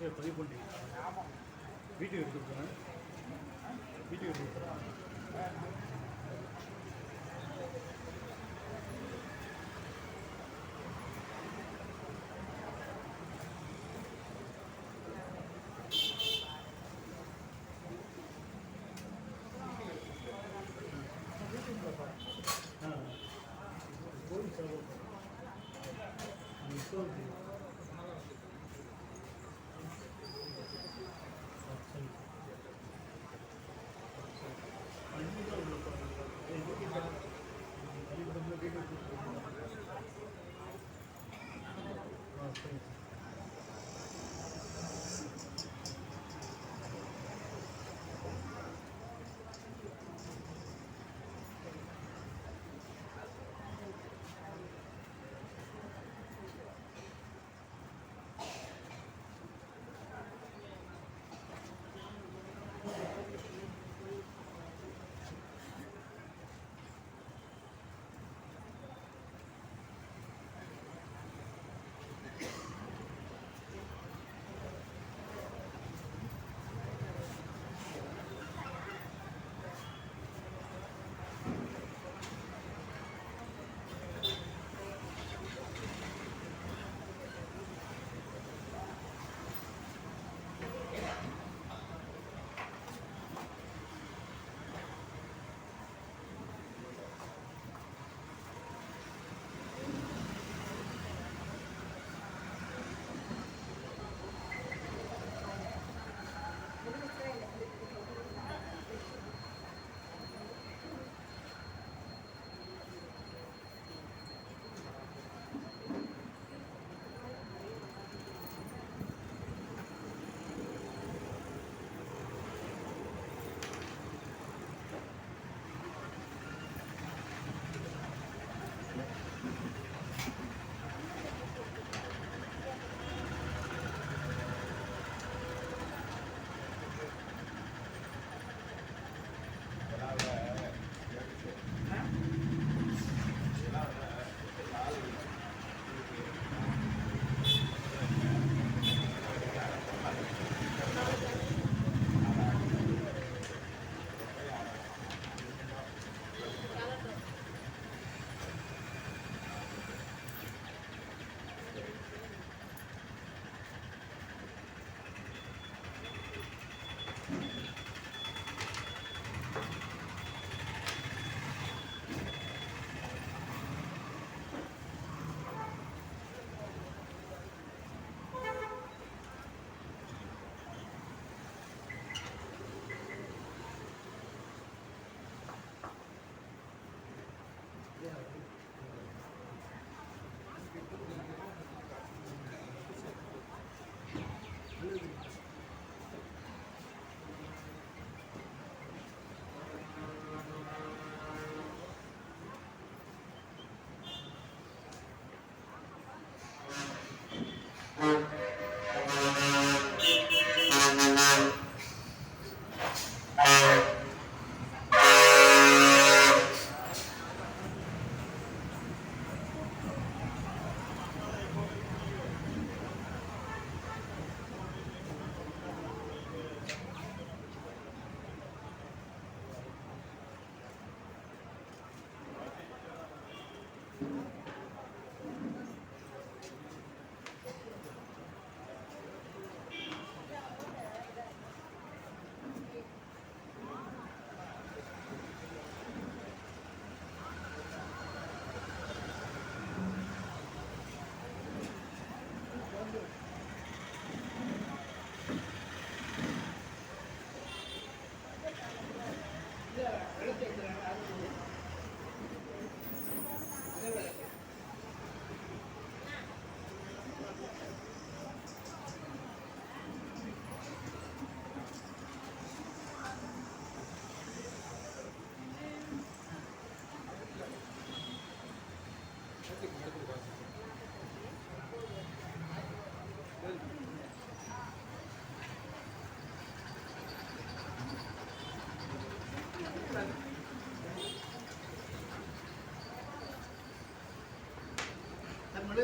சரி பதிவு பண்ணிட்டீங்க வீடியோ எடுத்து கொடுக்குறேன் வீடியோ எடுத்து கொடுக்குறேன்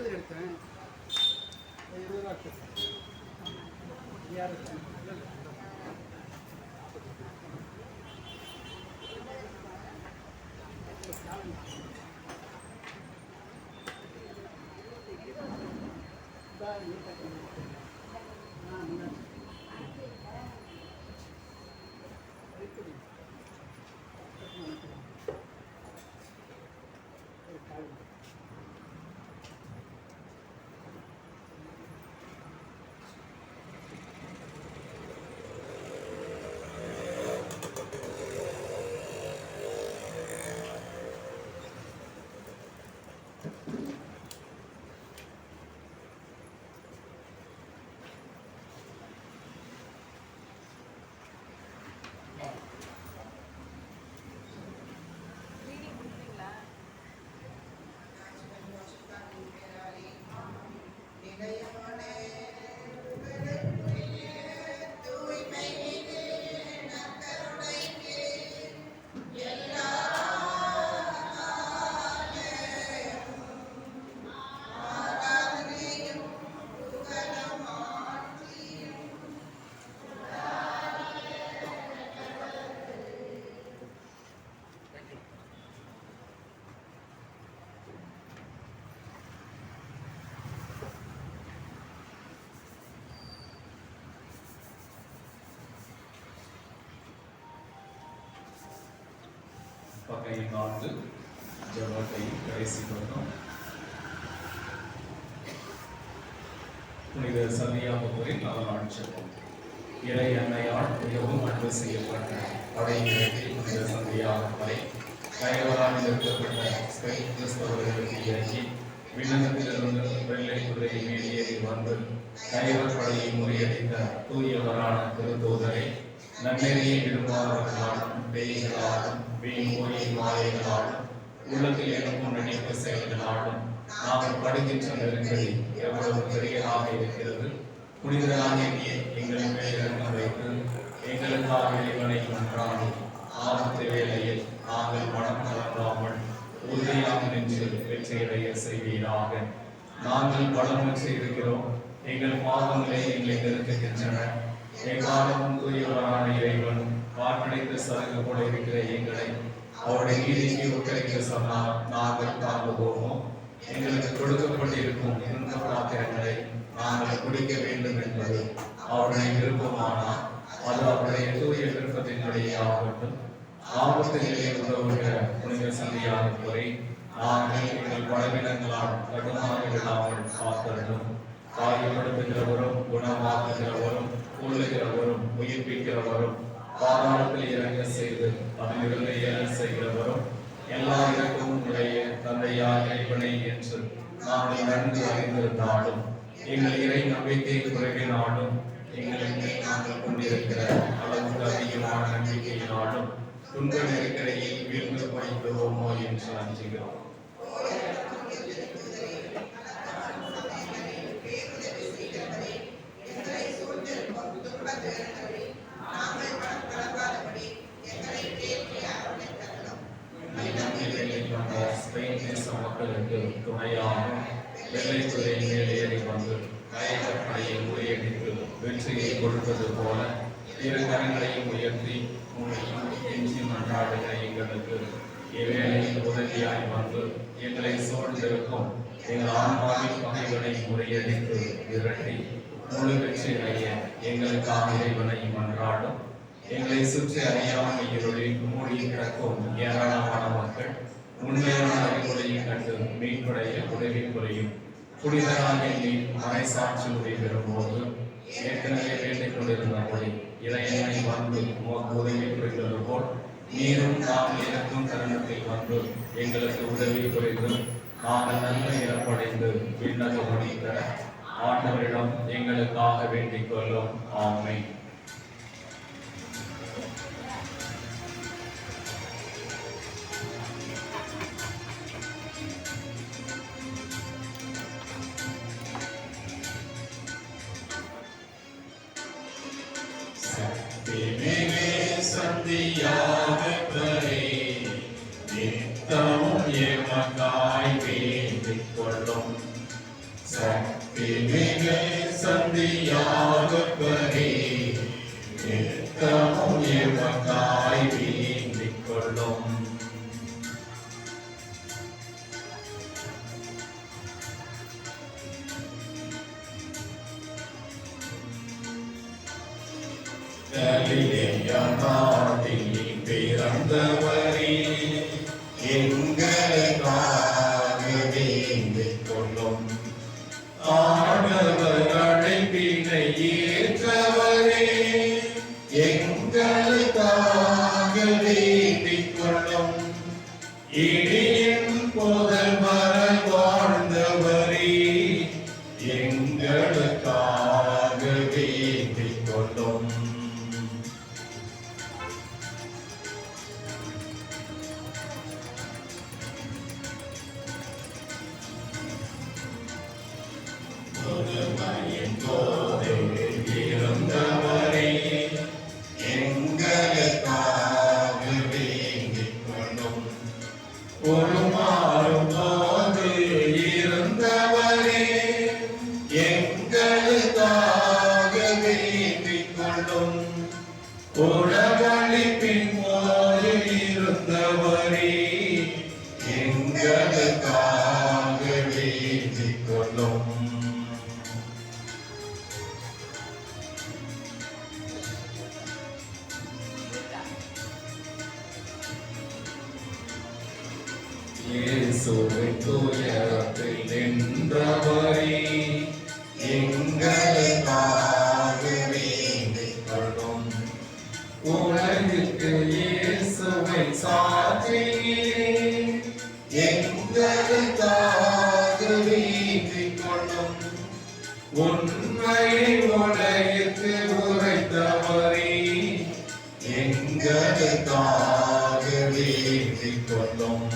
எடுத்தேன் 20 ரூபா பகை 4 ஜபத்தை கடைசி பக்கம். புனித சந்தியாகபுரின் நவநாள் ஜெபம். இறை அன்னையால் மிகவும் அன்பு செய்யப்பட்ட படையினருக்கு புனித சந்தியாகபுரை கைவரால் நிறுத்தப்பட்ட கிறிஸ்தவர்களுக்கு இறங்கி விண்ணகத்திலிருந்து வெள்ளை குதிரை மேலேறி வந்து கைவர் படையை முறியடித்த தூயவரான திருத்தூதரை நன்னெறியை விரும்பாதவர்களாலும் பேய்களாலும் வீண் மொழியின் மாயைகளாலும் உள்ளத்தில் எழுப்பும் நினைப்பு செயல்களாலும் நாங்கள் படுகின்ற நெருக்கடி எவ்வளவு பெரியதாக இருக்கிறது. புனிதரான எங்கள் மேலிறங்க வைத்து எங்களுக்காக இறைவனை மன்றாடி ஆபத்து வேளையில் நாங்கள் மனம் கலங்காமல் உறுதியாக நின்று வெற்றியடைய செய்வீராக. நாங்கள் பலமற்று இருக்கிறோம், எங்கள் பாவங்களே எங்களை நிறுத்துகின்றன. எக்காலமும் தூயவரான இறைவன் காற்றடைத்து சரங்க போல இருக்கிற எங்களை அவருடைய நீதிக்கு உட்கரிக்க சொன்னால் நாங்கள் தாங்குவோமோ? எங்களுக்கு கொடுக்கப்பட்டிருக்கும் இந்த பாத்திரங்களை நாங்கள் குடிக்க வேண்டும் என்பது அவருடைய விருப்பமானால் அது அவருடைய தூய விருப்பத்தினுடைய ஆகட்டும். ஆபத்துகளிலே உதவுகிற புனித சந்தியாகபுரை நாங்கள் எங்கள் பலவீனங்களால் கடுமையாக விடாமல் காத்தரணும். காயப்படுத்துகிறவரும் குணமாக்குகிறவரும் கொள்ளுகிறவரும் உயிர்ப்பிக்கிறவரும் பாதாளத்தில் இறங்க செய்து அதிலிருந்து ஏற செய்கிறவரும் எல்லா இறக்கமும் உடைய தந்தையார் இறைவனை என்று நாங்கள் நன்கு அறிந்திருந்தாலும் எங்கள் இறை நம்பிக்கை குறைவினாலும் எங்களுக்கு நாங்கள் கொண்டிருக்கிற அளவுக்கு அதிகமான நம்பிக்கையினாலும் துன்ப நெருக்கடியில் வீழ்ந்து படித்துவோமோ என்று அஞ்சுகிறோம். மக்களுக்கு துணையாக வெள்ளை குதிரை மேல் ஏறி வந்து கைவர் படையை முறியடித்து வெற்றியை கொடுத்தது போல இரு கரங்களையும் உயர்த்தி உன்னையும் எஞ்சி மன்றாடுகிற எங்களுக்கு இவ்வேளையில் உதவியாய் வந்து எங்களை சூழ்ந்திருக்கும் எங்கள் ஆன்மாவின் பகைகளை முறியடித்து விரட்டி முழு வெற்றி அடைய எங்களுக்காக இறைவனை மன்றாடும். எங்களை சுற்றி அறியாமை இருளில் மூடி கிடக்கும் ஏராளமான மக்கள் உண்மையான அறிவுரையை கண்டு மீட்படைய உதவி புரியும். புனிதராக நீ மறைசாட்சி உதவி பெறும்போது ஏற்கனவே வேண்டிக் கொண்டிருந்தபடி இறைவனை வந்து உதவி புரிந்தது போல் நீரும் நாம் இறக்கும் தருணத்தில் வந்து எங்களுக்கு உதவி புரிந்து நாங்கள் நல்ல இறப்படைந்து விண்ணக முடித்த ஆண்டவரிடம் எங்களுக்காக வேண்டிக் கொள்ளும். ஆமென். சந்தியாகபுரை நித்தமும் எமக்காய் வேண்டிக் கொள்ளும். சக்தி மிகு சந்தியாகப்பரே நித்தமும் எமக்காய் வேண்டிக் கொள்ளும். கலிலேயா நாட்டில் பிறந்தவரே எங்களுக்காக வேண்டிக் கொள்ளும். ஆண்டவர் அழைப்பினை ஏற்றவரே எங்களுக்காக வேண்டிக் கொள்ளும். இடியின் புதல்வராய் வாழ்ந்தவரே எங்களுக்காக வேண்டிக் கொள்ளும். இருந்தவரே எங்களுக்காக வேண்டிக் கொள்ளும். உருமாறும் போது இருந்தவரே எங்களுக்காக வேண்டிக் கொள்ளும். உணவளிப்பின் போது இருந்தவரே எங்களுக்காக வேண்டிக் கொள்ளும். இயேசுவின் துயரத்தில் நின்றவரே எங்களுக்காக வேண்டிக் கொள்ளும். உலகிற்கு இயேசுவை சாற்றினீரே எங்களுக்காக வேண்டிக் கொள்ளும். உண்மையை உலகிற்கு உரைத்தவரே எங்களுக்காக வேண்டிக் கொள்ளும்.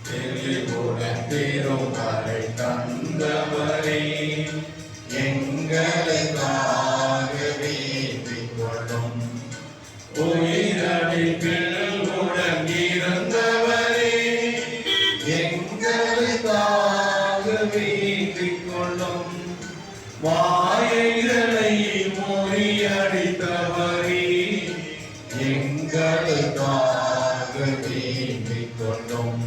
தெளிவுடன் திருமறை தந்தவரே எங்களுக்காக வேண்டிக் கொள்ளும். உயிரடிப்பில் உடன் இருந்தவரே எங்களுக்காக வேண்டிக் கொள்ளும். மாயைகளை முறியடித்தவரே எங்களுக்காக வேண்டிக் கொள்ளும்.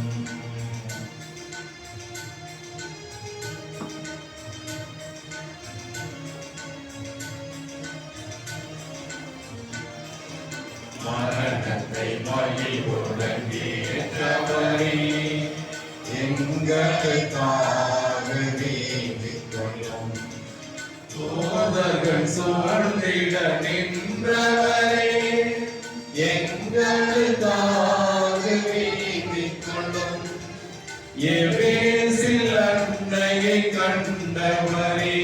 மரணத்தை மகிழ்வுடன் ஏற்றவரே எங்களுக்காக வேண்டிக் கொள்ளும். தூதர்கள் சூழ்ந்திட நின்றவரே எங்களுக்காக வேண்டிக் கொள்ளும். எபேசில் அன்னையை கண்டவரே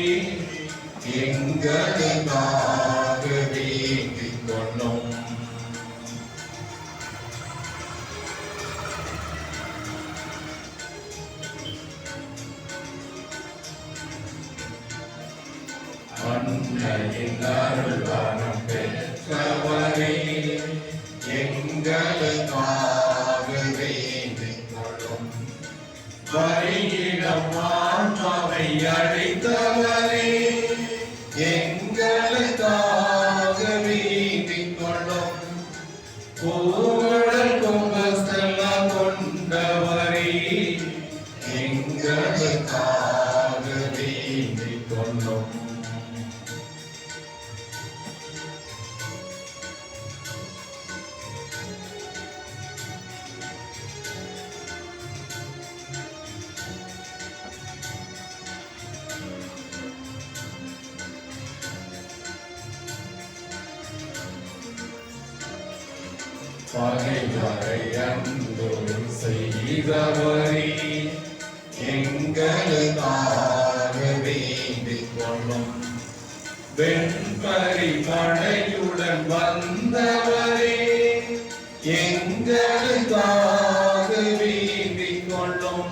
எங்களுக்காக வேண்டிக் கொள்ளும். அன்னையின் அருள்வரம் பெற்றவரே எங்களுக்காக வேண்டிக் கொள்ளும். வரியிடம் ஆன்மாவை அழைத்தவரே எங்களுக்காக வேண்டிக் கொள்ளும். பூவுடல் கும்பஸ்தலம் கொண்டவரே எங்களுக்காக வேண்டிக் கொள்ளும். பகைவரை அன்பு செய்தவரே எங்களுக்காக வேண்டிக் கொள்ளும். வெண்பரி படையுடன் வந்தவரே எங்களுக்காக வேண்டிக் கொள்ளும்.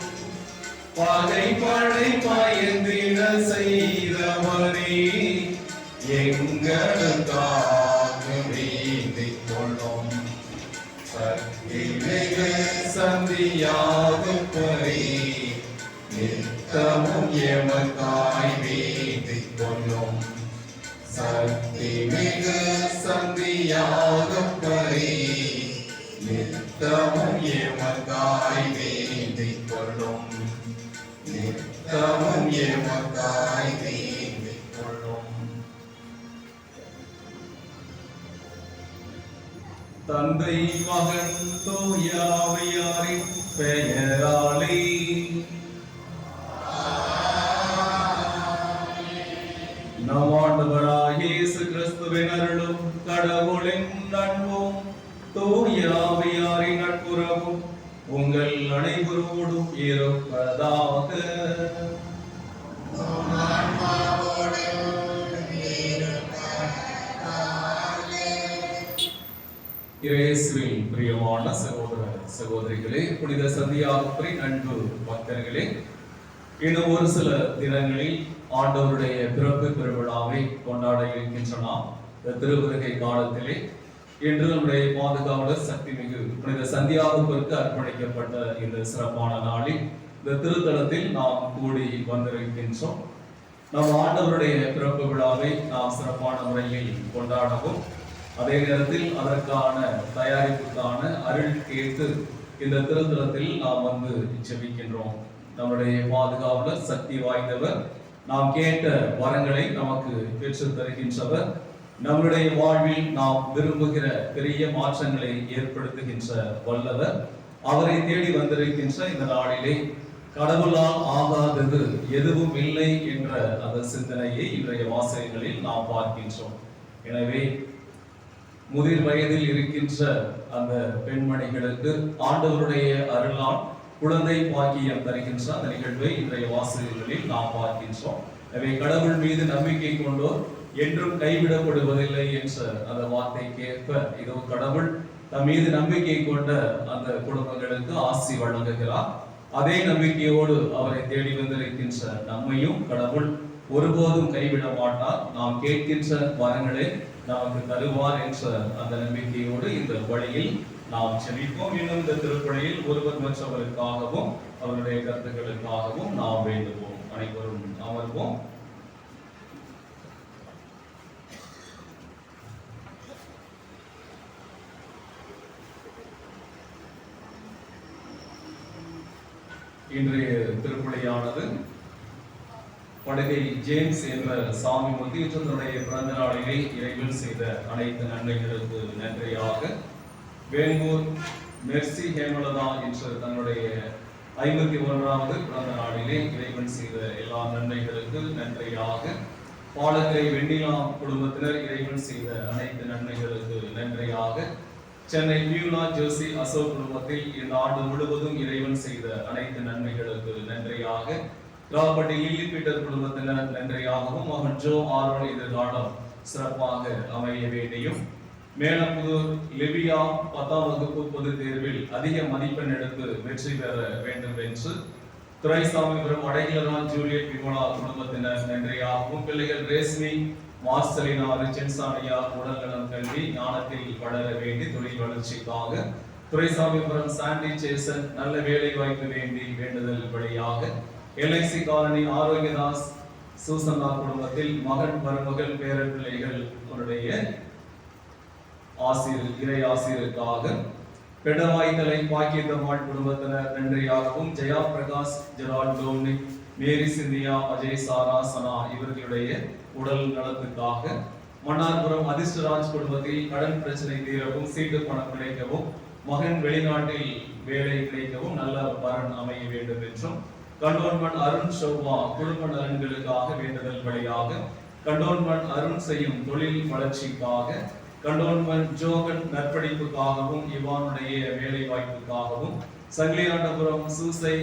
பகை படை பயந்திட செய்தவரே எங்களுக்காக வேண்டிக் கொள்ளும். சந்தியாகும் பரி நித்தமும் எமக்காய் வேண்டிக் கொள்ளும் நித்தமும் எமக்காய் வேண்டிக் கொள்ளும். தந்தை மகன் தூய ஆவியாரின் பெயராலே நம் ஆண்டவராகிய இயேசு கிறிஸ்துவின் அருளும் கடவுளின் அன்பும் தூய ஆவியாரின் நட்புறவும் உங்கள் அனைவரோடும் இருப்பதாக. இயேசுவில் பிரியமான சகோதர சகோதரிகளே, புனித சந்தியாகப்பரின் அன்பு பக்தர்களே, இன்னும் ஒரு சில தினங்களில் ஆண்டவருடைய பிறப்பு பெருவிழாவை கொண்டாட இருக்கின்றன. திருவருகை காலத்திலே இன்று நம்முடைய பாதுகாவலர் சக்தி மிகு புனித சந்தியாகப்பருக்கு அர்ப்பணிக்கப்பட்ட இந்த சிறப்பான நாளில் இந்த திருத்தலத்தில் நாம் கூடி வந்திருக்கின்றோம். நம் ஆண்டவருடைய பிறப்பு விழாவை நாம் சிறப்பான முறையில் கொண்டாடவும், அதே நேரத்தில் அதற்கான தயாரிப்புக்கான அருள் கேட்டு இந்த திருத்தலத்தில் நாம் வந்து ஜெபிக்கின்றோம். நம்முடைய பாதுகாவலர் சக்தி வாய்ந்தவர், நாம் கேட்ட வரங்களை நமக்கு பெற்று தருகின்றவர், நம்முடைய வாழ்வில் நாம் விரும்புகிற பெரிய மாற்றங்களை ஏற்படுத்துகின்ற வல்லவர். அவரை தேடி வந்திருக்கின்ற இந்த நாளிலே கடவுளால் ஆகாதது எதுவும் இல்லை என்ற அந்த சிந்தனையை இன்றைய வாசகங்களில் நாம் பார்க்கின்றோம். எனவே முதிர் வயதில் இருக்கின்ற அந்த பெண்மணிகளுக்கு ஆண்டவருடைய அருளால் குழந்தை பாக்கியம் தருகின்ற அந்த நிகழ்வை இன்றைய வாசகங்களில் நாம் பார்க்கின்றோம். எனவே கடவுள் மீது நம்பிக்கை கொண்டோர் என்றும் கைவிடப்படுவதில்லை என்ற அந்த வார்த்தைக்கேற்ப இதோ கடவுள் தம் மீது நம்பிக்கை கொண்ட அந்த குடும்பங்களுக்கு ஆசி வழங்குகிறார். அதே நம்பிக்கையோடு அவரை தேடி வந்திருக்கின்ற நம்மையும் கடவுள் ஒருபோதும் கைவிட மாட்டார். நாம் கேட்கின்ற வரங்களை நமக்கு தருவார் என்ற அந்த நம்பிக்கையோடு இந்த வழியில் நாம் செபிப்போம். இன்னும் இந்த திருப்பலியில் ஒருவர் மற்றவருக்காகவும் அவருடைய கருத்துக்களுக்காகவும் நாம் வேண்டுவோம். அனைவரும் அமர்வோம். இன்றைய திருப்பலியானது படுகை ஜேம்ஸ் என்ற சாமி முத்தியுற்றனுடைய பிறந்த நாளிலே இறைவன் செய்த அனைத்து நன்மைகளுக்கு நன்றியாக, வேங்கூர் மெர்சி ஹேமலதா என்ற தன்னுடைய 51வது பிறந்த நாளிலே இறைவன் செய்த எல்லா நன்மைகளுக்கு நன்றியாக, பாலக்கரை வெண்ணிலா குடும்பத்தினர் இறைவன் செய்த அனைத்து நன்மைகளுக்கு நன்றியாக, சென்னை பியூலா ஜோசி அசோக் குடும்பத்தில் இந்த ஆண்டு முழுவதும் இறைவன் செய்த அனைத்து நன்மைகளுக்கு நன்றியாக, ராபர்ட் லில்லி பீட்டர் குடும்பத்தினர் நன்றியாகவும், மகன் ஜோ ஆரோன் எதிர்காலம் சிறப்பாக அமைய வேண்டியும், மேலப்புதூர் லிபியா 10ஆம் வகுப்பு பொதுத் தேர்வில் அதிக மதிப்பெண் எடுத்து வெற்றி பெற வேண்டும் என்று துரைசாமிபுரம் அடைக்கலராஜ் ஜூலியட் விமலா குடும்பத்தினர் நன்றியாகவும், பிள்ளைகள் ரேஸ்மி மார்சலினா ரிச்சன்சானியா உடல்நலம் கல்வி ஞானத்தில் வளர வேண்டி தொழில் வளர்ச்சிக்காக, துரைசாமிபுரம் சாண்டி சேசன் நல்ல வேலை வாய்ப்பு வேண்டி வேண்டுதல் வழியாக, எல்ஐசி காலனி ஆரோக்கியதாஸ் சூசனா குடும்பத்தில் மகன் மருமகள் பேர பிள்ளைகள் அவருடைய ஆசிரியர் இறை ஆசிரியருக்காக, பெடவாய்த்தலை பாக்கியத்தம்மாள் குடும்பத்தினர் நன்றியாகவும், ஜெயா பிரகாஷ் ஜெரால்ட் டோம்னிக் மேரி சிந்தியா அஜய் சாரா சனா இவர்களுடைய உடல் நலத்துக்காக, மன்னார்புரம் அதிர்ஷ்டராஜ் குடும்பத்தில் கடன் பிரச்சனை தீரவும் சீட்டு பணம் கிடைக்கவும் மகன் வெளிநாட்டில் வேலை கிடைக்கவும் நல்ல வரன் அமைய வேண்டும் என்றும், கண்டோன்மன் அருண் ஷோபா குடும்ப நலன்களுக்காக வேண்டுதல் வழியாக, கண்டோன்மன் அருண் செய்யும் தொழில் வளர்ச்சிக்காக, கண்டோன்மன் ஜோகன் நற்படிப்புக்காகவும் இவானுடைய வேலை வாய்ப்புக்காகவும், சங்கிலியாண்டபுரம் சூசை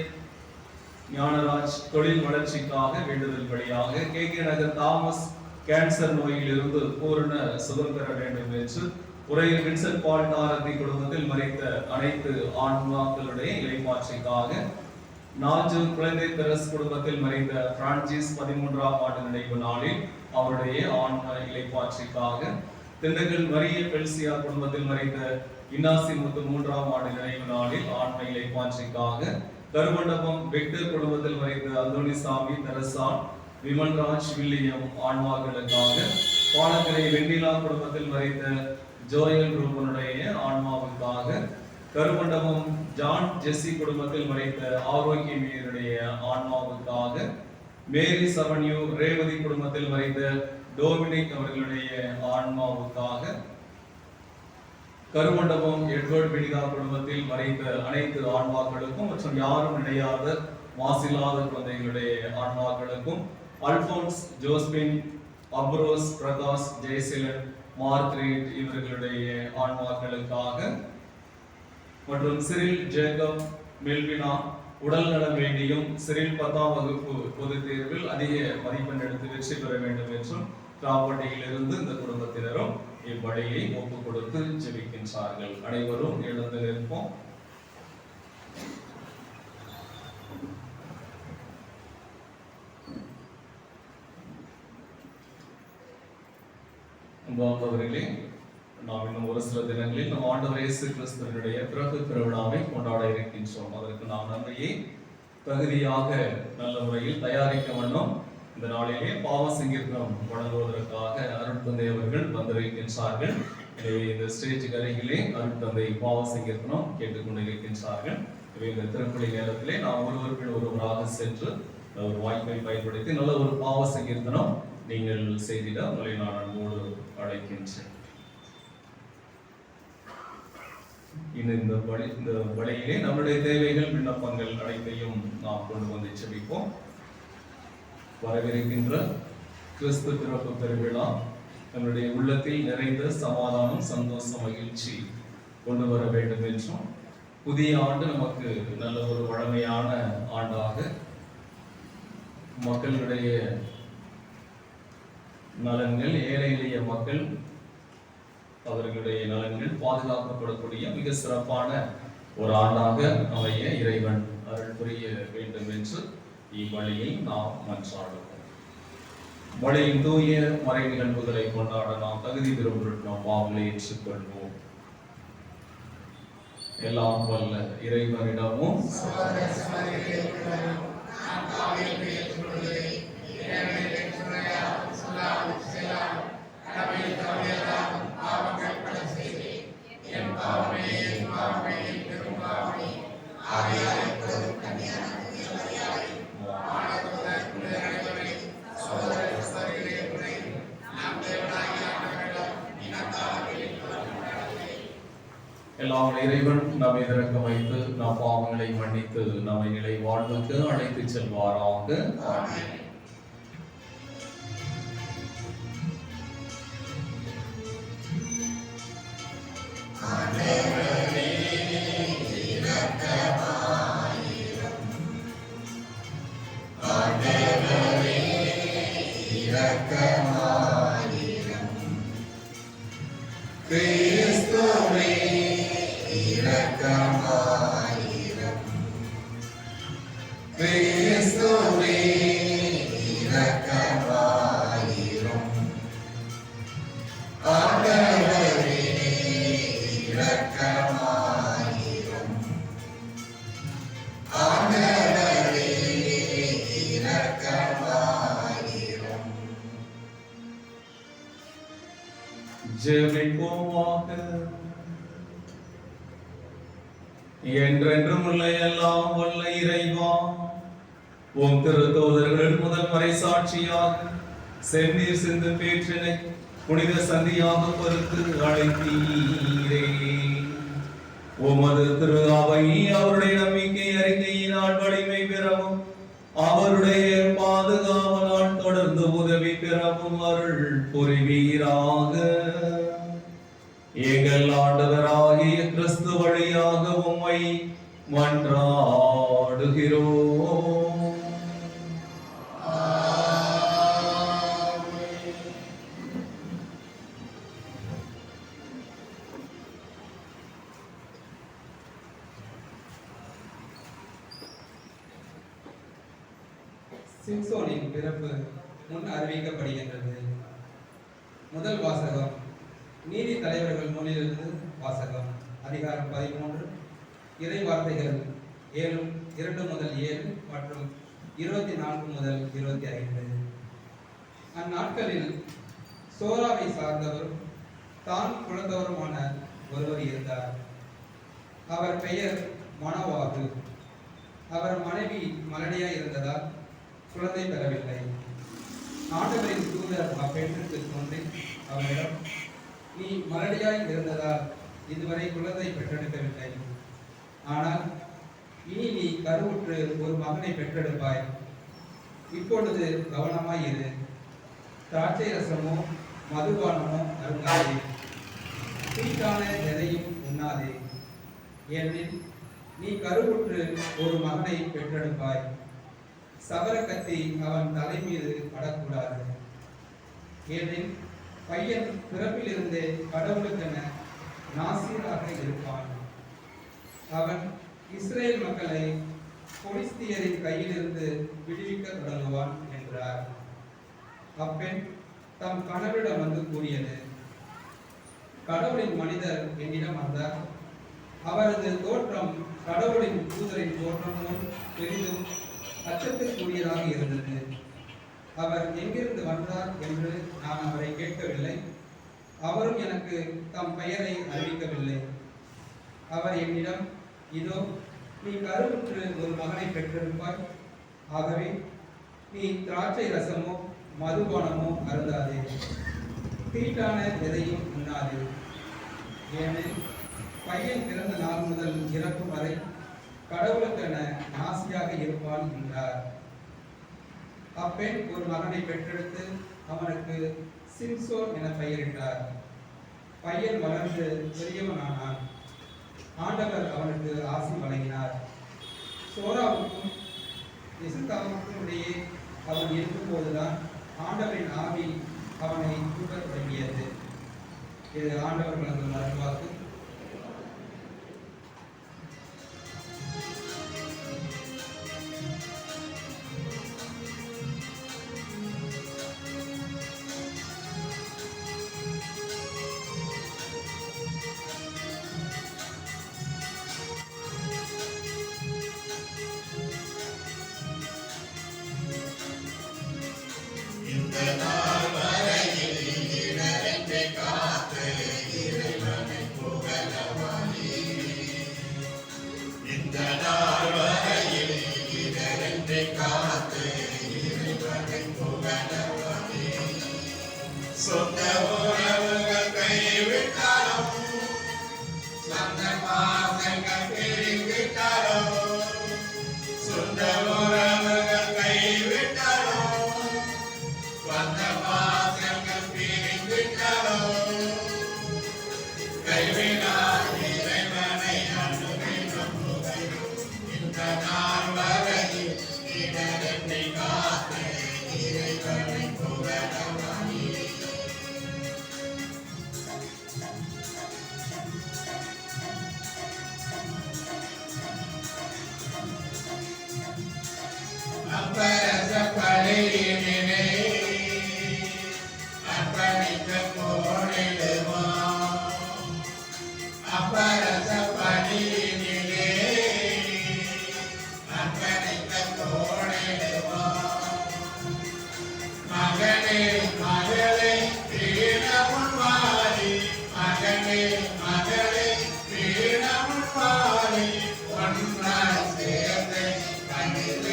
ஞானராஜ் தொழில் வளர்ச்சிக்காக வேண்டுதல் வழியாக, கே நகர் தாமஸ் கேன்சர் நோயில் இருந்து பூரண சுகம் பெற வேண்டும் என்று, உரையில் வின்சென்ட் பால் தாரதி குடும்பத்தில் மறைத்த அனைத்து ஆன்மாக்களுடைய இலைப்பாட்சிக்காக, நாஜூர் குழந்தை தெரஸ் குடும்பத்தில் மறைந்த பிரான்சிஸ் 13ஆம் ஆண்டு நினைவு நாளில் அவருடைய ஆன்ம இலைப்பாட்சிக்காக, திண்டுக்கல் மரிய பெல்சியா குடும்பத்தில் மறைந்த இன்னாசி முத்து 3ஆம் ஆண்டு நினைவு நாளில் ஆன்ம இலைப்பாட்சிக்காக, கருமண்டபம் விக்டர் குடும்பத்தில் மறைந்த அந்தோனிசாமி தெரசான் விமல்ராஜ் வில்லியம் ஆன்மாக்களுக்காக, பாலக்கரை வெண்ணிலா குடும்பத்தில் மறைந்த ஜோயல் ரூபனுடைய ஆன்மாவுக்காக, கருமண்டபம் ஜான் ஜெஸ்ஸி குடும்பத்தில் மறைந்த ஆரோக்கியமீருடைய ஆன்மாவுக்காக, மேரி சவன்யூ ரேவதி குடும்பத்தில் மறைந்த டோமினிக் அவர்களுடைய ஆன்மாவுக்காக, கருமண்டபம் எட்வர்ட் வினிதா குடும்பத்தில் மறைந்த அனைத்து ஆன்மாக்களுக்கும் மற்றும் யாரும் நினையாத மாசில்லாத குழந்தைகளுடைய ஆன்மாக்களுக்கும், அல்போன்ஸ், ஜோஸ்பின், அப்ரோஸ், பிரகாஷ், ஜெயசீலன், மார்க்ரேட் இவர்களுடைய ஆன்மாக்களுக்காக, மற்றும் சிரில், ஜேக்கப், மெல்வினா உடல் நலம் வேண்டியும் சிறில் 10ஆம் வகுப்பு பொதுத் தேர்வில் அதிக மதிப்பெண் எடுத்து வெற்றி பெற வேண்டும் என்றும் ராப்பட்டியில் இருந்து இந்த குடும்பத்தினரும் இப்படியை ஒப்புக் கொடுத்து ஜெபிக்கின்றார்கள். அனைவரும் எழுந்து நிற்போம். அன்பார்ந்தவர்களே, நாம் இன்னும் ஒரு சில தினங்களில் நம் ஆண்டவர் இயேசு கிறிஸ்துவினுடைய பிறப்பு திருவிழாவை கொண்டாட இருக்கின்றோம். அதற்கு நாம் நம்மையே தகுதியாக நல்ல முறையில் தயாரிக்க வண்ணம் இந்த நாளிலே பாவ சங்கீர்த்தனம் வழங்குவதற்காக அருட்தந்தை அவர்கள் வந்திருக்கின்றார்கள். எனவே இந்த ஸ்டேஜுக்கு அருகிலே அருட்தந்தை பாவ சங்கீர்த்தனம் கேட்டுக்கொண்டிருக்கின்றார்கள். எனவே இந்த திருப்பலி நேரத்திலே நாம் ஒருவருக்கு ஒருவராக சென்று ஒரு வாய்ப்பை பயன்படுத்தி நல்ல ஒரு பாவ சங்கீர்த்தனம் நீங்கள் செய்திட உங்களை நான் அன்போடு அழைக்கின்றேன். இந்த வழியிலே நம்முடைய தேவைகள், விண்ணப்பங்கள் அனைத்தையும் நாம் கொண்டு வந்து செபிப்போம். வரவிருக்கின்ற கிறிஸ்து பிறப்பு பெருவிழா நம்முடைய உள்ளத்தில் நிறைந்த சமாதானம், சந்தோஷம், மகிழ்ச்சி கொண்டு வர வேண்டும் என்றும், புதிய ஆண்டு நமக்கு நல்ல ஒரு வழமையான ஆண்டாக மக்களுடைய நலன்கள், ஏழை எளிய மக்கள் அவர்களுடைய நலன்கள் பாதுகாக்கப்படக்கூடிய மிக சிறப்பான ஒரு ஆண்டாக அமைய இறைவன் அருள் புரிய வேண்டும் என்று இவ்வழியை நாம் மன்றாடுவோம். வழியின் தூய மறை நிகழ்வுகளை கொண்டாட நாம் தகுதி பெறும் நாம் பாவங்களை ஏற்றுக்கொள்வோம். எல்லாம் வல்ல இறைவனிடமும் எல்லாம் இறைவன் நம்மை இறக்க வைத்து நம் பாவங்களை மன்னித்து நம்மை நிலை வாழ்வுக்கு அழைத்து செல்வாராக. என்றென்றும் உள்ள எல்லாம் வல்ல இறைவா, உம் திருத்தூதர்கள் முதல் மறை சாட்சியாக செந்நீர் சிந்து பேற்றினை புனித சந்தியாக பொறுத்து அழைத்தீரே. உமது திரு அவை அவருடைய நம்பிக்கை அறிக்கையினால் வலிமை பெறவும் அவருடைய பாதுகாவலால் தொடர்ந்து உதவி பெறவும் அருள் புரிவீராக. எங்கள் ஆண்டவராகிய கிறிஸ்து வழியாக உம்மை மன்றாடுகிறோம். சிம்சோனின் பிறப்பு முன் அறிவிக்கப்படுகின்றது. முதல் வாசகம் நீதி தலைவர்கள் நூலிலிருந்து வாசகம். அதிகாரம் 13, இறை வார்த்தைகள் 2 முதல் 7 மற்றும் 24 முதல் 25. அந்நாட்களில் சோராவை சார்ந்தவரும் தான் குழந்தவருமான ஒருவர் இருந்தார். அவர் பெயர் மனோவாகு. அவர் மனைவி மலடியாய் இருந்ததால் குழந்தை பெறவில்லை. ஆண்டவரின் தூதர் அப்பெண்ணுக்கு தோன்றி அவரிடம், நீ மலடியாய் இருந்ததால் இதுவரை குழந்தை பெற்றெடுக்கவில்லை. ஆனால் இனி நீ கருவுற்று ஒரு மகனை பெற்றெடுப்பாய். இப்பொழுது கவனமாய் இரு. திராட்சை ரசமோ மதுபானமோ அருந்தாதே. தீட்டான எதையும் உண்ணாதே. ஏனெனில் நீ கருவுற்று ஒரு மகனை பெற்றெடுப்பாய். சவர கத்தி அவன் தலை மீது படக்கூடாது. ஏனெனில் பையன் பிறப்பிலிருந்தே கடவுளுக்கென நாசீராக இருப்பான். அவன் இஸ்ரேல் மக்களை பொலிஸ்தியரின் கையிலிருந்து விடுவிக்க தொடங்குவான் என்றார். அப்பெண் தம் கணவரிடம் வந்து கூறியது, கடவுளின் மனிதர் என்னிடம் வந்தார். அவரது தோற்றம் கடவுளின் தூதரின் தோற்றம் போல் பெரிதும் அச்சத்திற்குரியதாக இருந்தது. அவர் எங்கிருந்து வந்தார் என்று நான் அவரை கேட்கவில்லை. அவரும் எனக்கு தம் பெயரை அறிவிக்கவில்லை. அவர் என்னிடம், இதோ நீ கருவுற்று ஒரு மகனை பெற்றிருப்பாய். ஆகவே நீ திராட்சை ரசமோ மதுபானமோ அருந்தாதே. தீட்டான எதையும் உண்ணாதே. ஏனெனில் பையன் பிறந்த நாள் முதல் இறக்கும் வரை கடவுளுக்கென நாசியாக இருப்பான் என்றார். அப்பெண் ஒரு மகனை பெற்றெடுத்து அவனுக்கு சிம்சோன் என பெயரிட்டார். பையன் வளர்ந்து பெரியவனானான். ஆண்டவர் அவனுக்கு ஆசி வழங்கினார். சோராவுக்கும் எசுத்தாவுக்கும் இடையே அவன் இருக்கும்போதுதான் ஆண்டவரின் ஆவி அவனை தூக்கத் தொடங்கியது. இது ஆண்டவர் வழங்கும் மரபாக்கு. சொந்த உறவுகள் கைவிட்டாலும், சொந்த பாசங்கள் பிரிந்துவிட்டாலும், சொந்த உறவுகள் கைவிட்டாலும், சொந்த பாசங்கள் பிரிந்துவிட்டாலும், கைவிடாத இறைவனை அனுதினம் புகழும். இந்த நாள் வரையில் இடரென்னை காத்த இறைவனை புகழவானே. அப்பரச பலியினிலே அர்ப்பணித்து போரிடுவோம். அப்பரச பலியினிலே அர்ப்பணித்து போரிடுவோம். மகனே மகளே பீடமுன் வாரி, மகனே மகளே பீடமுன் வாரி, ஒன்றாய் சேர்ந்து கண்டித்து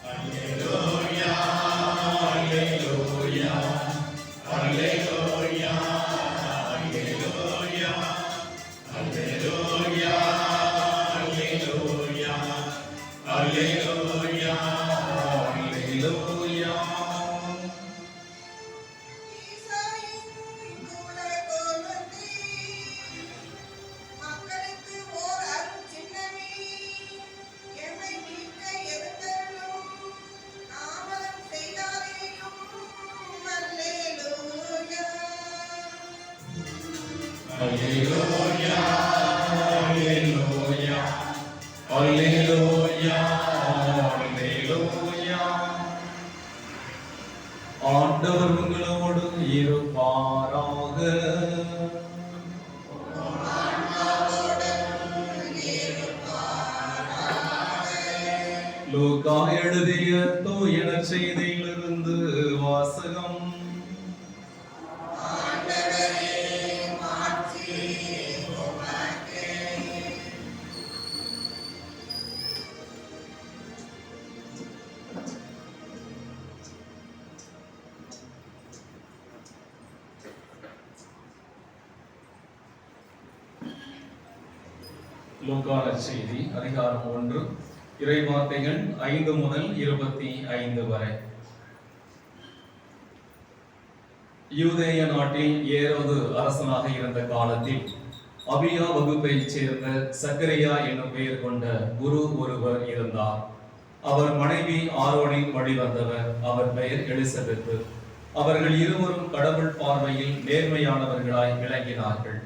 Alleluia, alleluia, alleluia. அல்லேலூயா அல்லேலூயா அல்லேலூயா அல்லேலூயா. ஆண்டவர் உங்களோடு இருப்பாராக. லூக்கா எழுதிய தூய நற்செய்தியிலிருந்து வாசகம். லூக்கா நற்செய்தி அதிகாரம் 1 இறைவார்த்தைகள் 5 முதல் 25 வரை. யூதேய நாட்டில் ஏரோது அரசனாக இருந்த காலத்தில் அபியா வகுப்பைச் சேர்ந்த சக்கரியா என்னும் பெயர் கொண்ட குரு ஒருவர் இருந்தார். அவர் மனைவி ஆரோனின் வழிவந்தவர். அவர் பெயர் எலிசபெத்து. அவர்கள் இருவரும் கடவுள் பார்வையில் நேர்மையானவர்களாய் விளங்கினார்கள்.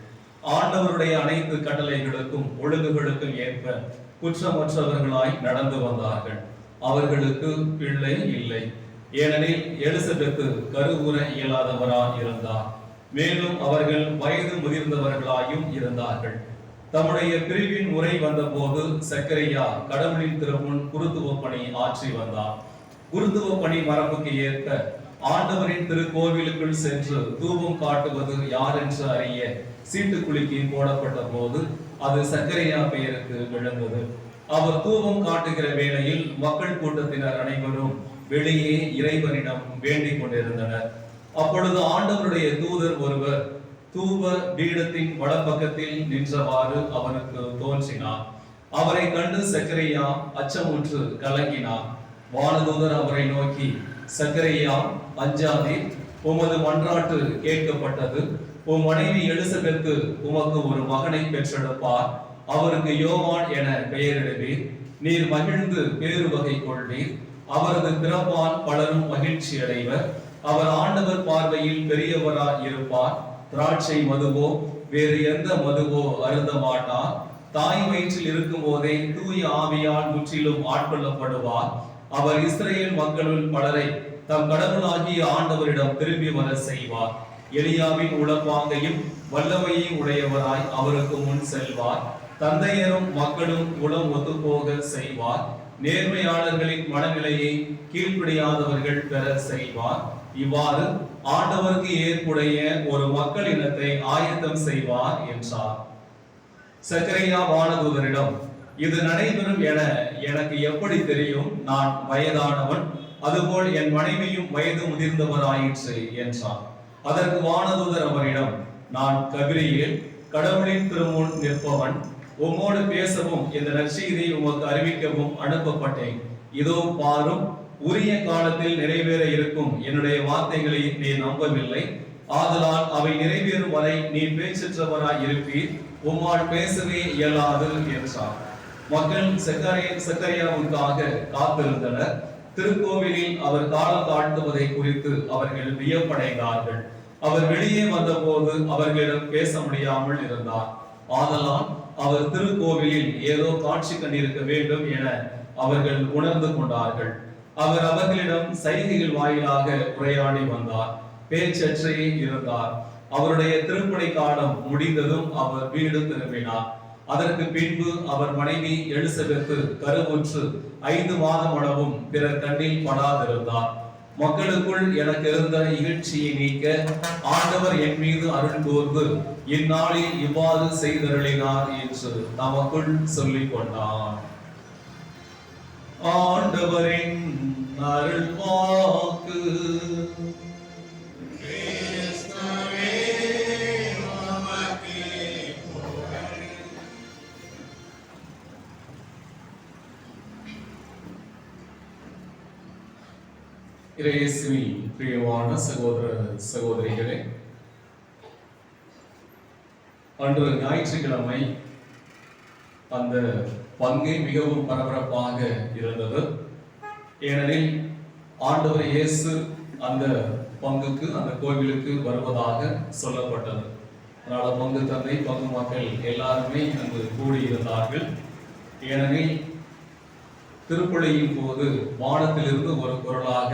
ஆண்டவருடைய அனைத்து கட்டளைகளுக்கும் ஒழுங்குகளுக்கும் ஏற்ப குற்றமற்றவர்களாய் நடந்து வந்தார்கள். அவர்களுக்கு பிள்ளை இல்லை, ஏனெனில் எலிசபெத்து கருவுற இயலாதவராய் இருந்தார். மேலும் அவர்கள் வயது முதிர்ந்தவர்களாயும் இருந்தார்கள். தம்முடைய பிரிவின் முறை வந்தபோது சக்கரியா கடவுளின் திருமுன் குருத்துவ பணி ஆற்றி வந்தார். குருத்துவ பணி மரபுக்கு ஏற்ப ஆண்டவரின் திருக்கோவிலுக்குள் சென்று தூபம் காட்டுவது யார் என்று அறிய சீட்டுக்குலுக்கி போடப்பட்ட போது அது சக்கரியா பெயருக்கு விளங்குவது. அவர் தூபம் காட்டுகிற வேளையில் மக்கள் கூட்டத்தினர் அனைவரும் வெளியே இறைவனிடம் வேண்டிக் கொண்டிருந்தனர். அப்பொழுது ஆண்டவருடைய தூதர் ஒருவர் தூப பீடத்தின் வடபக்கத்தில் நின்றவாறு அவருக்கு தோன்றினார். அவரை கண்டு சக்கரியா அச்சமுற்று கலங்கினார். வானதூதர் அவரை நோக்கி, சக்கரியா அஞ்சாதே, உமது மன்றாட்டு கேட்கப்பட்டது. உம் மனைவி எலிசபெத்து உமக்கு ஒரு மகனை பெற்றெடுப்பார். அவருக்கு யோவான் என பெயரிடுவீர். நீர் மகிழ்ந்து பேரு வகை கொள்வீர். அவரது பிறப்பால் பலரும் மகிழ்ச்சி அடைவர். அவர் ஆண்டவர் பார்வையில் பெரியவராய் இருப்பார். திராட்சை மதுவோ வேறு எந்த மதுவோ அருந்த மாட்டார். தாய் வயிற்றில் இருக்கும் போதே தூய ஆவியால் முற்றிலும் ஆட்கொள்ளப்படுவார். அவர் இஸ்ரேல் மக்களுள் பலரை தம் கடவுளாகிய ஆண்டவரிடம் திரும்பி வர செய்வார். எலியாவின் உளப்பாங்கையும் வல்லமையும் உடையவராய் அவருக்கு முன் செல்வார். தந்தையரும் மக்களும் உளம் ஒத்துப்போக செய்வார். நேர்மையாளர்களின் மனநிலையை கீழ்ப்படியாதவர்கள் பெற செய்வார். இவ்வாறு ஆண்டவருக்கு ஏற்புடைய ஒரு மக்கள் இனத்தை ஆயத்தம் செய்வார் என்றார். சக்கரியா வானதூதரிடம், இது நடைபெறும் என எனக்கு எப்படி தெரியும்? நான் வயதானவன், அதுபோல் என் மனைவியும் வயது முதிர்ந்தவராயிற்று என்றார். அதற்கு வானதூதர் அவரிடம், நான் கபிரியேல், கடவுளின் திருமுன் நிற்பவன். உம்மோடு பேசவும் இந்த நற்செய்தியை உமக்கு அறிவிக்கவும் அனுப்பப்பட்டேன். இதோ பாரும், உரிய காலத்தில் நிறைவேற இருக்கும் என்னுடைய வார்த்தைகளை நீ நம்பவில்லை. ஆதலால் அவை நிறைவேறும் வரை நீ பேச்சற்றவராய் இருப்பீர். உம்மால் பேசவே இயலாது என்றார். மக்கள் சக்கரியாவுக்காக காத்திருந்தனர். திருக்கோவிலில் அவர் காலம் தாழ்த்துவதை குறித்து அவர்கள் வியப்படைந்தார்கள். அவர் வெளியே வந்தபோது அவர்களிடம் பேச முடியாமல் இருந்தார். ஆதலால் அவர் திருக்கோவிலில் ஏதோ காட்சி கண்டிருக்க வேண்டும் என அவர்கள் உணர்ந்து கொண்டார்கள். அவர் அவர்களிடம் சைகைகள் வாயிலாக உரையாடி வந்தார். பேச்சற்றே இருந்தார். அவருடைய திருப்பணி காலம் முடிந்ததும் அவர் வீடு திரும்பினார். அதற்கு பின்பு அவர் மனைவி எலிசபெத்து கருவுற்று 5 மாதம் அளவும் பிறர் கண்ணில் படாதிருந்தார். மக்களுக்குள் எனக்கு இருந்த இகழ்ச்சியை நீக்க ஆண்டவர் என் மீது அருள் கூர்ந்து இந்நாளில் இவ்வாறு செய்தருளினார் என்று நமக்குள் சொல்லிக் கொண்டார். ஆண்டவரின் அருள் வாக்கு. இயேசுவில் பிரியமான சகோதர சகோதரிகளே, அன்று ஞாயிற்றுக்கிழமை அந்த பங்கை மிகவும் பரபரப்பாக இருந்தது. ஏனெனில் ஆண்டவர் இயேசு அந்த பங்குக்கு, அந்த கோவிலுக்கு வருவதாக சொல்லப்பட்டது. அதனால பங்கு தந்தை பங்கு மக்கள் எல்லாருமே அங்கு கூடியிருந்தார்கள். ஏனெனில் திருப்பலியின் போது வானத்திலிருந்து ஒரு குரலாக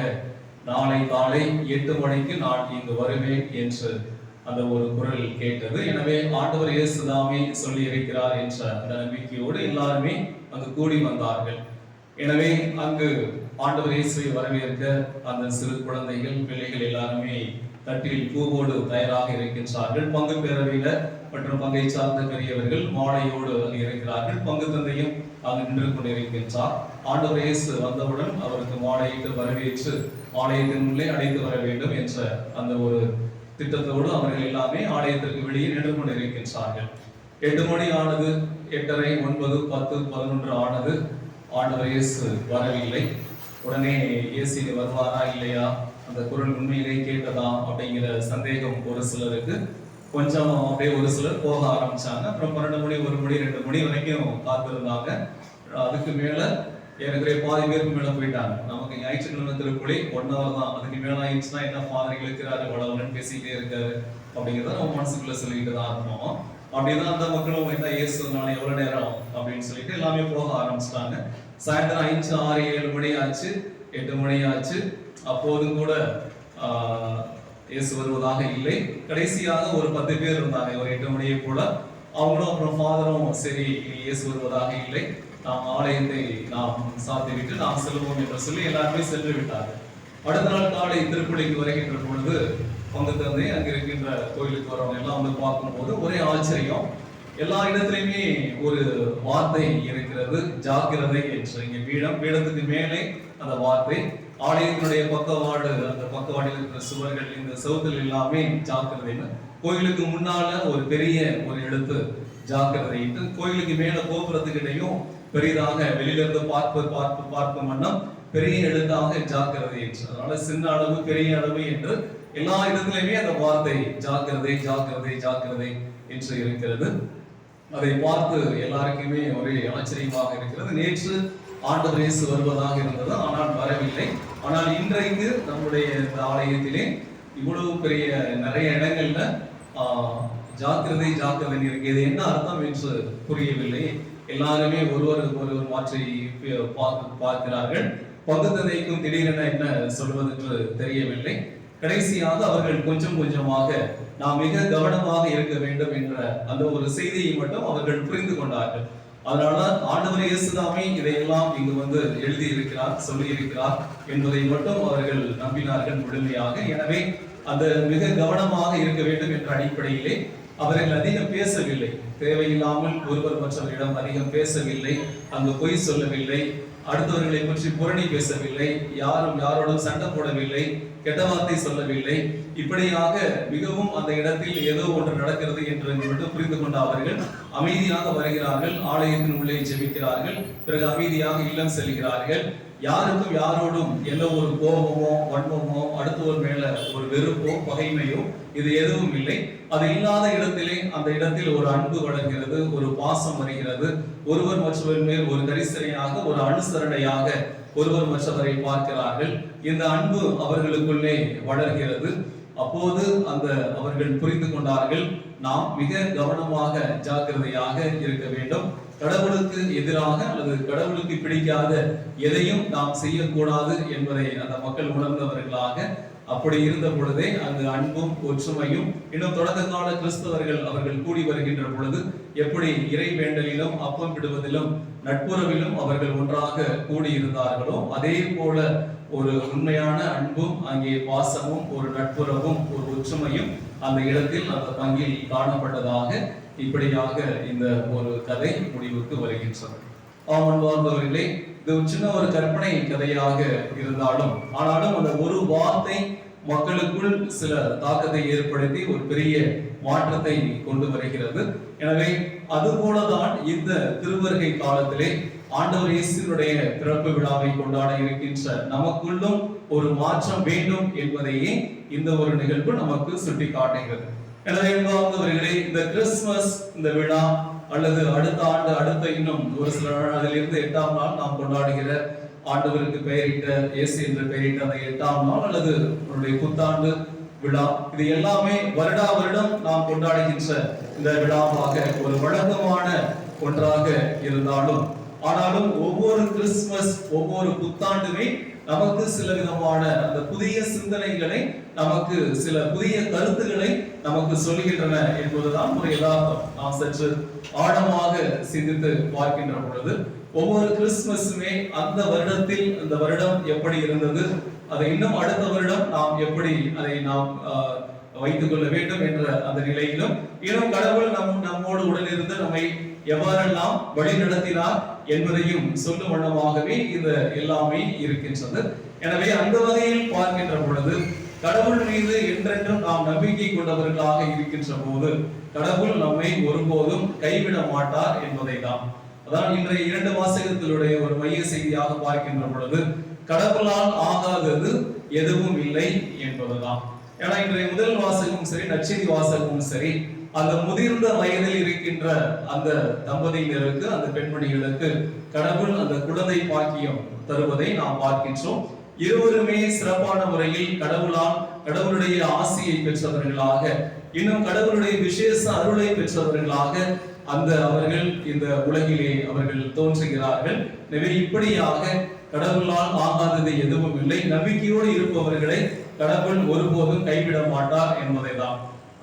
நாளை காலை 8 மணிக்கு நான் இங்கு வருவேன் என்று அந்த ஒரு குரல் கேட்டது. எனவே ஆண்டவர் இயேசுதாமே சொல்லி இருக்கிறார் என்ற அந்த நம்பிக்கையோடு எல்லாருமே அங்கு கூடி வந்தார்கள். எனவே அங்கு ஆண்டவர் இயேசுவை வரவேற்க அந்த சிறு குழந்தைகள் பிள்ளைகள் எல்லாருமே தட்டில் பூவோடு தயாராக இருக்கின்றார்கள். பங்கு பேரவையில மற்றும் பங்கை சார்ந்த பெரியவர்கள் மாலையோடு அங்கு இருக்கிறார்கள். பங்கு தந்தையும் அங்கு நின்று கொண்டிருக்கின்றார். ஆண்டவர் இயேசு வந்தவுடன் அவருக்கு மாலையிட்டு வரவேற்று ஆலயத்தின் உள்ளே அழைத்து வர வேண்டும் என்ற அந்த ஒரு திட்டத்தோடு அவர்கள் எல்லாமே ஆலயத்திற்கு வெளியே நின்று கொண்டிருக்கின்றார்கள். 8 மணி ஆனது, 8:30, 9, 10, 11 ஆனது. ஆண்டவர் இயேசு வரவில்லை. உடனே இயேசு வருவாரா இல்லையா, அந்த குரல் உண்மையிலே கேட்டதா அப்படிங்கிற சந்தேகம் ஒரு சிலருக்கு. கொஞ்சம் அப்படியே ஒரு சிலர் போக ஆரம்பிச்சாங்க. அப்புறம் 12 மணி, 1 மணி, 2 மணி வரைக்கும் காத்திருந்தாங்க. அதுக்கு மேல எனக்கு பாதி பேருக்கு மேல போயிட்டாங்க. நமக்கு ஞாயிற்றுக்கிழமை திருப்பலி 1 hour தான், அதுக்கு மேல ஆயிடுச்சுன்னா என்ன ஃபாதர் இழுக்கிறாரு வளவலன்னு பேசிக்கிட்டே இருக்காரு அப்படிங்கிறத நம்ம மனசுக்குள்ள சொல்லிட்டு தான் இருந்தோம். அப்படிதான் அந்த மக்களும் என்ன இயேசுனால எவ்வளவு நேரம் அப்படின்னு சொல்லிட்டு எல்லாமே போக ஆரம்பிச்சிட்டாங்க. சாயந்தரம் 5, 6, 7 மணி ஆச்சு, 8 மணி ஆச்சு. அப்போதும் கூட இயேசு வருவதாக இல்லை. கடைசியாக ஒரு 10 பேர் இருந்தாங்க, ஒரு 8 மணியை போல. அவங்களும் அப்புறம் ஃபாதரும் சரி இயேசு வருவதாக இல்லை, நாம் ஆலயத்தை நாம் சாத்திவிட்டு நாம் செல்வோம் என்று சொல்லி எல்லாருமே சென்று விட்டார்கள். அடுத்த நாள் காலை திருப்பலிக்கு வருகின்ற பொழுது பங்கு தந்தை அங்கு இருக்கின்ற கோயிலுக்கு வரவங்க எல்லாம் வந்து பார்க்கும்போது ஒரே ஆச்சரியம். எல்லா இடத்திலுமே ஒரு வார்த்தை இருக்கிறது, ஜாக்கிரதை என்று. இங்க பீடத்துக்கு மேலே அந்த வார்த்தை. ஆலயத்தினுடைய பக்கவாடு, அந்த பக்கவாடில் இருக்கிற சுவர்கள், இந்த செவுத்தில் எல்லாமே ஜாக்கிரதைன்னு. கோயிலுக்கு முன்னால ஒரு பெரிய ஒரு எழுத்து ஜாக்கிரதை. கோயிலுக்கு மேல கோபுரத்துக்கிட்டையும் பெரிதாக வெளியிலிருந்து பார்க்கும் வண்ணம் பெரிய எழுத்தாக ஜாக்கிரதை என்று. அதனால சின்ன அளவு பெரிய அளவு என்று எல்லா இடத்திலுமே அந்த வார்த்தை ஜாக்கிரதை ஜாக்கிரதை ஜாக்கிரதை என்று இருக்கிறது. அதை பார்த்து எல்லாருக்குமே ஒரே ஆச்சரியமாக இருக்கிறது. நேற்று ஆண்டவர் இயேசு வருவதாக இருந்தது, ஆனால் வரவில்லை. ஆனால் இன்றைக்கு நம்முடைய இந்த ஆலயத்திலே இவ்வளவு பெரிய நிறைய இடங்கள்ல ஜாக்கிரதை ஜாக்கிரதை இருக்கு. இது என்ன அர்த்தம் என்று புரியவில்லை. எல்லாருமே ஒருவர் மாற்றி பார்க்கிறார்கள். பங்கு தந்தைக்கும் திடீரென என்ன சொல்வது என்று தெரியவில்லை. கடைசியாக அவர்கள் கொஞ்சம் கொஞ்சமாக நாம் மிக கவனமாக இருக்க வேண்டும் என்ற அந்த ஒரு செய்தியை மட்டும் அவர்கள் புரிந்து கொண்டார்கள். அதனால ஆண்டவர் இயேசுதாமே இதையெல்லாம் இங்கு வந்து எழுதி இருக்கிறார், சொல்லி இருக்கிறார் என்பதை மட்டும் அவர்கள் நம்பினார்கள் முழுமையாக. எனவே அந்த மிக கவனமாக இருக்க வேண்டும் என்ற அடிப்படையிலே அவர்கள் அதிகம் பேசவில்லை. தேவையில்லாமல் ஒருவர் மற்றவரிடம் அதிகம் பேசவில்லை, அங்கு பொய் சொல்லவில்லை, அடுத்தவர்களை பற்றி புரணி பேசவில்லை, யாரும் யாரோடும் சண்டை போடவில்லை, கெட்ட வார்த்தை சொல்லவில்லை. இப்படியாக மிகவும் அந்த இடத்தில் ஏதோ ஒன்று நடக்கிறது என்று மட்டும் புரிந்து கொண்ட அவர்கள் அமைதியாக வருகிறார்கள், ஆலயத்தின் உள்ளே ஜெபிக்கிறார்கள், பிறகு அமைதியாக இல்லம் செல்கிறார்கள். யாருக்கும் யாரோடும் எந்த ஒரு கோபமோ வன்மமோ அடுத்தவர் மேல ஒரு வெறுப்போ பகைமையோ இது எதுவும் இல்லை. அது இல்லாத இடத்திலே அந்த இடத்தில் ஒரு அன்பு வளர்கிறது, ஒரு பாசம் வருகிறது. ஒருவர் மற்றவர் மேல் ஒரு கரிசனையாக, ஒரு அனுசரணையாக ஒருவர் மற்றவரை பார்க்கிறார்கள். இந்த அன்பு அவர்களுக்குள்ளே வளர்கிறது. அப்போது அந்த அவர்கள் புரிந்து கொண்டார்கள், நாம் மிக கவனமாக ஜாக்கிரதையாக இருக்க வேண்டும். கடவுளுக்கு எதிராக அல்லது கடவுளுக்கு பிடிக்காத எதையும் நாம் செய்யக்கூடாது என்பதை அந்த மக்கள் உணர்ந்தவர்களாக அப்படி இருந்த பொழுதே அங்கு அன்பும் ஒற்றுமையும், இன்னும் தொடக்க கால கிறிஸ்தவர்கள் அவர்கள் கூடி வருகின்ற பொழுது எப்படி இறை வேண்டலிலும் அப்பம் விடுவதிலும் நட்புறவிலும் அவர்கள் ஒன்றாக கூடியிருந்தார்களோ அதே போல ஒரு உண்மையான அன்பும் அங்கே பாசமும் ஒரு நட்புறவும் ஒரு ஒற்றுமையும் அந்த இடத்தில் அந்த பங்கில் காணப்பட்டதாக இப்படியாக இந்த ஒரு கதை முடிவுக்கு வருகின்றது. ஆமன்பார்ந்தவர்களே, இது சின்ன ஒரு கற்பனை கதையாக இருந்தாலும் ஆனாலும் அந்த ஒரு வார்த்தை மக்களுக்குள் சில தாக்கத்தை ஏற்படுத்தி ஒரு பெரிய மாற்றத்தை கொண்டு வருகிறது. எனவே அதுபோலதான் இந்த திருவருகை காலத்திலே ஆண்டவர் இயேசுவினுடைய பிறப்பு விழாவை கொண்டாட இருக்கின்ற நமக்குள்ளும் ஒரு மாற்றம் வேண்டும் என்பதையே இந்த ஒரு நிகழ்வு நமக்கு சுட்டி காட்டுகிறது. எனவே அன்பார்ந்தவர்களே, இந்த கிறிஸ்துமஸ் இந்த விழா அல்லது அடுத்த ஆண்டு அடுத்த இன்னும் ஒரு சில நாள் அதிலிருந்து 8ஆம் நாள் நாம் கொண்டாடுகிற ஆண்டவருக்கு பெயரிட்ட இயேசு என்று பெயரிட்ட அந்த 8ஆம் நாள் அல்லது அவருடைய புத்தாண்டு விழா, இது எல்லாமே வருடா வருடம் நாம் கொண்டாடுகின்ற இந்த விழாவாக ஒரு வழக்கமான ஒன்றாக இருந்தாலும், ஆனாலும் ஒவ்வொரு கிறிஸ்துமஸ், ஒவ்வொரு புத்தாண்டுமே நமக்கு சில விதமான அந்த புதிய சிந்தனைகளை, நமக்கு சில புதிய கருத்துக்களை நமக்கு சொல்லுகின்றன என்பதுதான் ஒரு யதார்த்தம். நாம் சற்று ஆழமாக சிந்தித்து பார்க்கின்ற பொழுது ஒவ்வொரு கிறிஸ்துமஸுமே அந்த வருடத்தில் அந்த வருடம் எப்படி இருந்தது, அதை இன்னும் அடுத்த வருடம் நாம் எப்படி அதை நாம் வைத்துக் கொள்ள வேண்டும் என்ற அந்த நிலையிலும், இன்னும் கடவுள் நம்மோடு உடனிருந்து நம்மை எவ்வாறெல்லாம் வழி நடத்தினார் என்பதையும் சொல்லும் வண்ணமாகவே இந்த எல்லாமே இருக்கின்றது. எனவே அந்த வகையில் பார்க்கின்ற பொழுது கடவுள் மீது என்றென்றும் நாம் நம்பிக்கை கொண்டவர்களாக இருக்கின்ற போது கடவுள் நம்மை ஒருபோதும் கைவிட மாட்டார் என்பதை தான். அதான் இன்றைய 2 வாசகத்தினுடைய ஒரு மைய செய்தியாக பார்க்கின்ற பொழுது கடவுளால் ஆகாதது எதுவும் இல்லை என்பதுதான். ஏன்னா இன்றைய முதல் வாசகமும் சரி, நற்செய்தி வாசகமும் சரி, அந்த முதிர்ந்த வயதில் இருக்கின்ற அந்த தம்பதியினருக்கு, அந்த பெண்மணிகளுக்கு கடவுள் அந்த குழந்தை பாக்கியம் தருவதை நாம் பார்க்கின்றோம். இருவருமே சிறப்பான முறையில் கடவுளுடைய ஆசியை பெற்றவர்களாக, இன்னும் கடவுளுடைய விசேஷ அருளை பெற்றவர்களாக அவர்கள் இந்த உலகிலே அவர்கள் தோன்றுகிறார்கள். எனவே இப்படியாக கடவுளால் ஆகாதது எதுவும் இல்லை, நம்பிக்கையோடு இருப்பவர்களை கடவுள் ஒருபோதும் கைவிட மாட்டார் என்பதை தான்.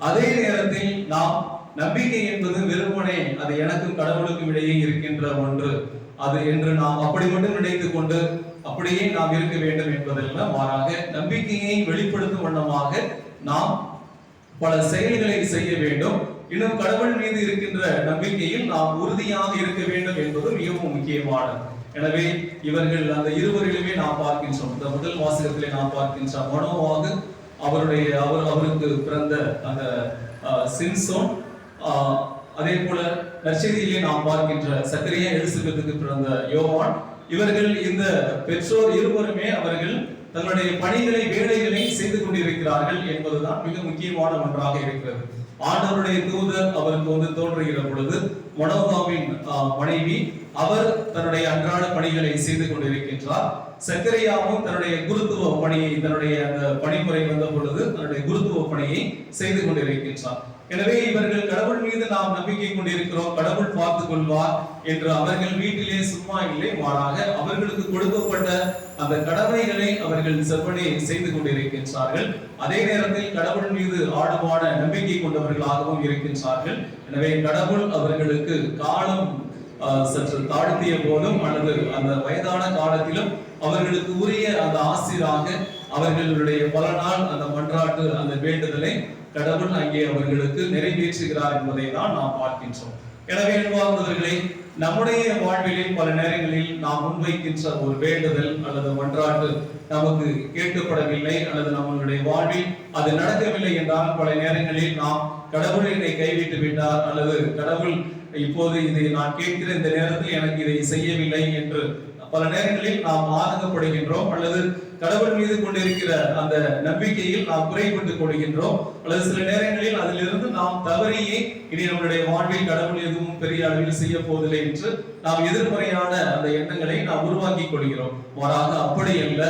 அதே நேரத்தில் நாம் நம்பிக்கை என்பது வெறுமனே அது எனக்கும் கடவுளுக்கும் இடையே இருக்கின்ற ஒன்று அது என்று நாம் அப்படி மட்டும் நினைத்துக் கொண்டு அப்படியே நாம் இருக்க வேண்டும் என்பதல்ல. மாறாக நம்பிக்கையை வெளிப்படுத்தும் வண்ணமாக நாம் பல செயல்களை செய்ய வேண்டும். இன்னும் கடவுள் மீது இருக்கின்ற நம்பிக்கையில் நாம் உறுதியாக இருக்க வேண்டும் என்பது மிகவும் முக்கியமானது. எனவே இவர்கள் அந்த இருவரிலுமே நாம் பார்க்கின்றோம். இந்த முதல் வாசகத்திலே நாம் பார்க்கின்றோம் மனோவாக அவருக்கு பிறந்த அந்த சிம்சோன், அதே போல நற்செய்தியிலே நாம் பார்க்கின்ற சக்கரியா எலிசபெத்துக்கு பிறந்த யோவான், இவர்கள் இந்த பெற்றோர் இருவருமே அவர்கள் தங்களுடைய பணிகளை, வேலைகளை செய்து கொண்டிருக்கிறார்கள் என்பதுதான் மிக முக்கியமான ஒன்றாக இருக்கிறது. ஆண்டவருடைய தூதர் அவருக்கு தோன்றுகிற பொழுது மனோவாவின் மனைவி அவர் தன்னுடைய அன்றாட பணிகளை செய்து கொண்டிருக்கின்றார். சக்கரியாவும் தன்னுடைய குருத்துவ பணியை, தன்னுடைய அந்த பணிமுறை வந்த பொழுது தன்னுடைய குருத்துவ பணியை செய்து கொண்டிருக்கின்றார். எனவே இவர்கள் கடவுள் மீது நாம் நம்பிக்கை கொண்டிருக்கிறோம், கடவுள் பார்த்துக் கொள்வார் என்று அவர்கள் வீட்டிலே சும்மா இல்லை, மாறாக அவர்களுக்கு கொடுக்கப்பட்ட அந்த கடமைகளை அவர்கள் செவ்வனே செய்து கொண்டிருக்கின்றார்கள். அதே நேரத்தில் கடவுள் மீது ஆழமான நம்பிக்கை கொண்டவர்களாகவும் இருக்கின்றார்கள். எனவே கடவுள் அவர்களுக்கு காலம் சற்று தாழ்த்திய போதும் அல்லது அந்த வயதான காலத்திலும் அவர்களுக்கு உரிய அந்த ஆசிராக அவர்களுடைய பல நாள் அந்த மன்றாட்டு, அந்த வேண்டுதலை கடவுள் அங்கே அவர்களுக்கு நிறைவேற்றுகிறார் என்பதை தான் நாம் பார்க்கின்றோம். எனவே அன்பார்ந்தவர்களே, நம்முடைய வாழ்விலே பல நேரங்களில் நாம் முன்வைக்கின்ற ஒரு வேண்டுதல் அல்லது மன்றாட்டு நமக்கு கேட்கப்படவில்லை அல்லது நம்மளுடைய வாழ்வில் அது நடக்கவில்லை என்றால் பல நேரங்களில் நாம் கடவுள் என்னை கைவிட்டு விட்டார் அல்லது கடவுள் இப்போது இதை நான் கேட்கிற இந்த நேரத்தில் எனக்கு இதை செய்யவில்லை என்று பல நேரங்களில் நாம் ஆதங்கப்படுகின்றோம் அல்லது கடவுள் மீது கொண்டிருக்கிற அந்த நம்பிக்கையில் நாம் குறைபட்டுக் கொள்கின்றோம் அல்லது சில நேரங்களில் அதிலிருந்து நாம் தவறியே இனி நம்முடைய வாழ்வில் கடவுள் எதுவும் பெரிய அளவில் செய்ய போவதில்லை என்று நாம் எதிர்மறையான அந்த எண்ணங்களை நாம் உருவாக்கி கொள்கிறோம். மாறாக அப்படி அல்ல,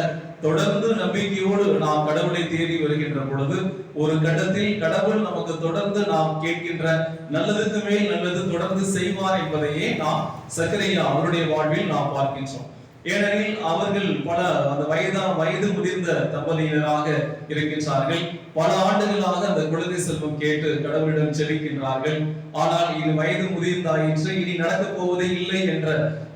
தொடர்ந்து நம்பிக்கையோடு நாம் கடவுளை தேடி வருகின்ற பொழுது ஒரு கட்டத்தில் கடவுள் நமக்கு தொடர்ந்து நாம் கேட்கின்ற நல்லதுக்கு மேல் நல்லது தொடர்ந்து செய்வார் என்பதையே நாம் சக்கரியா அவருடைய வாழ்வில் நாம் பார்க்கின்றோம். ஏனெனில் அவர்கள் பல அந்த வயது முதிர்ந்த தம்பதியினராக இருக்கின்றார்கள். பல ஆண்டுகளாக அந்த குழந்தை செல்வம் கேட்டு கடவுளிடம் செபிக்கின்றார்கள். ஆனால் இது வயது முதிர்ந்தாயிற்று, இனி நடக்கப் போவதே இல்லை என்ற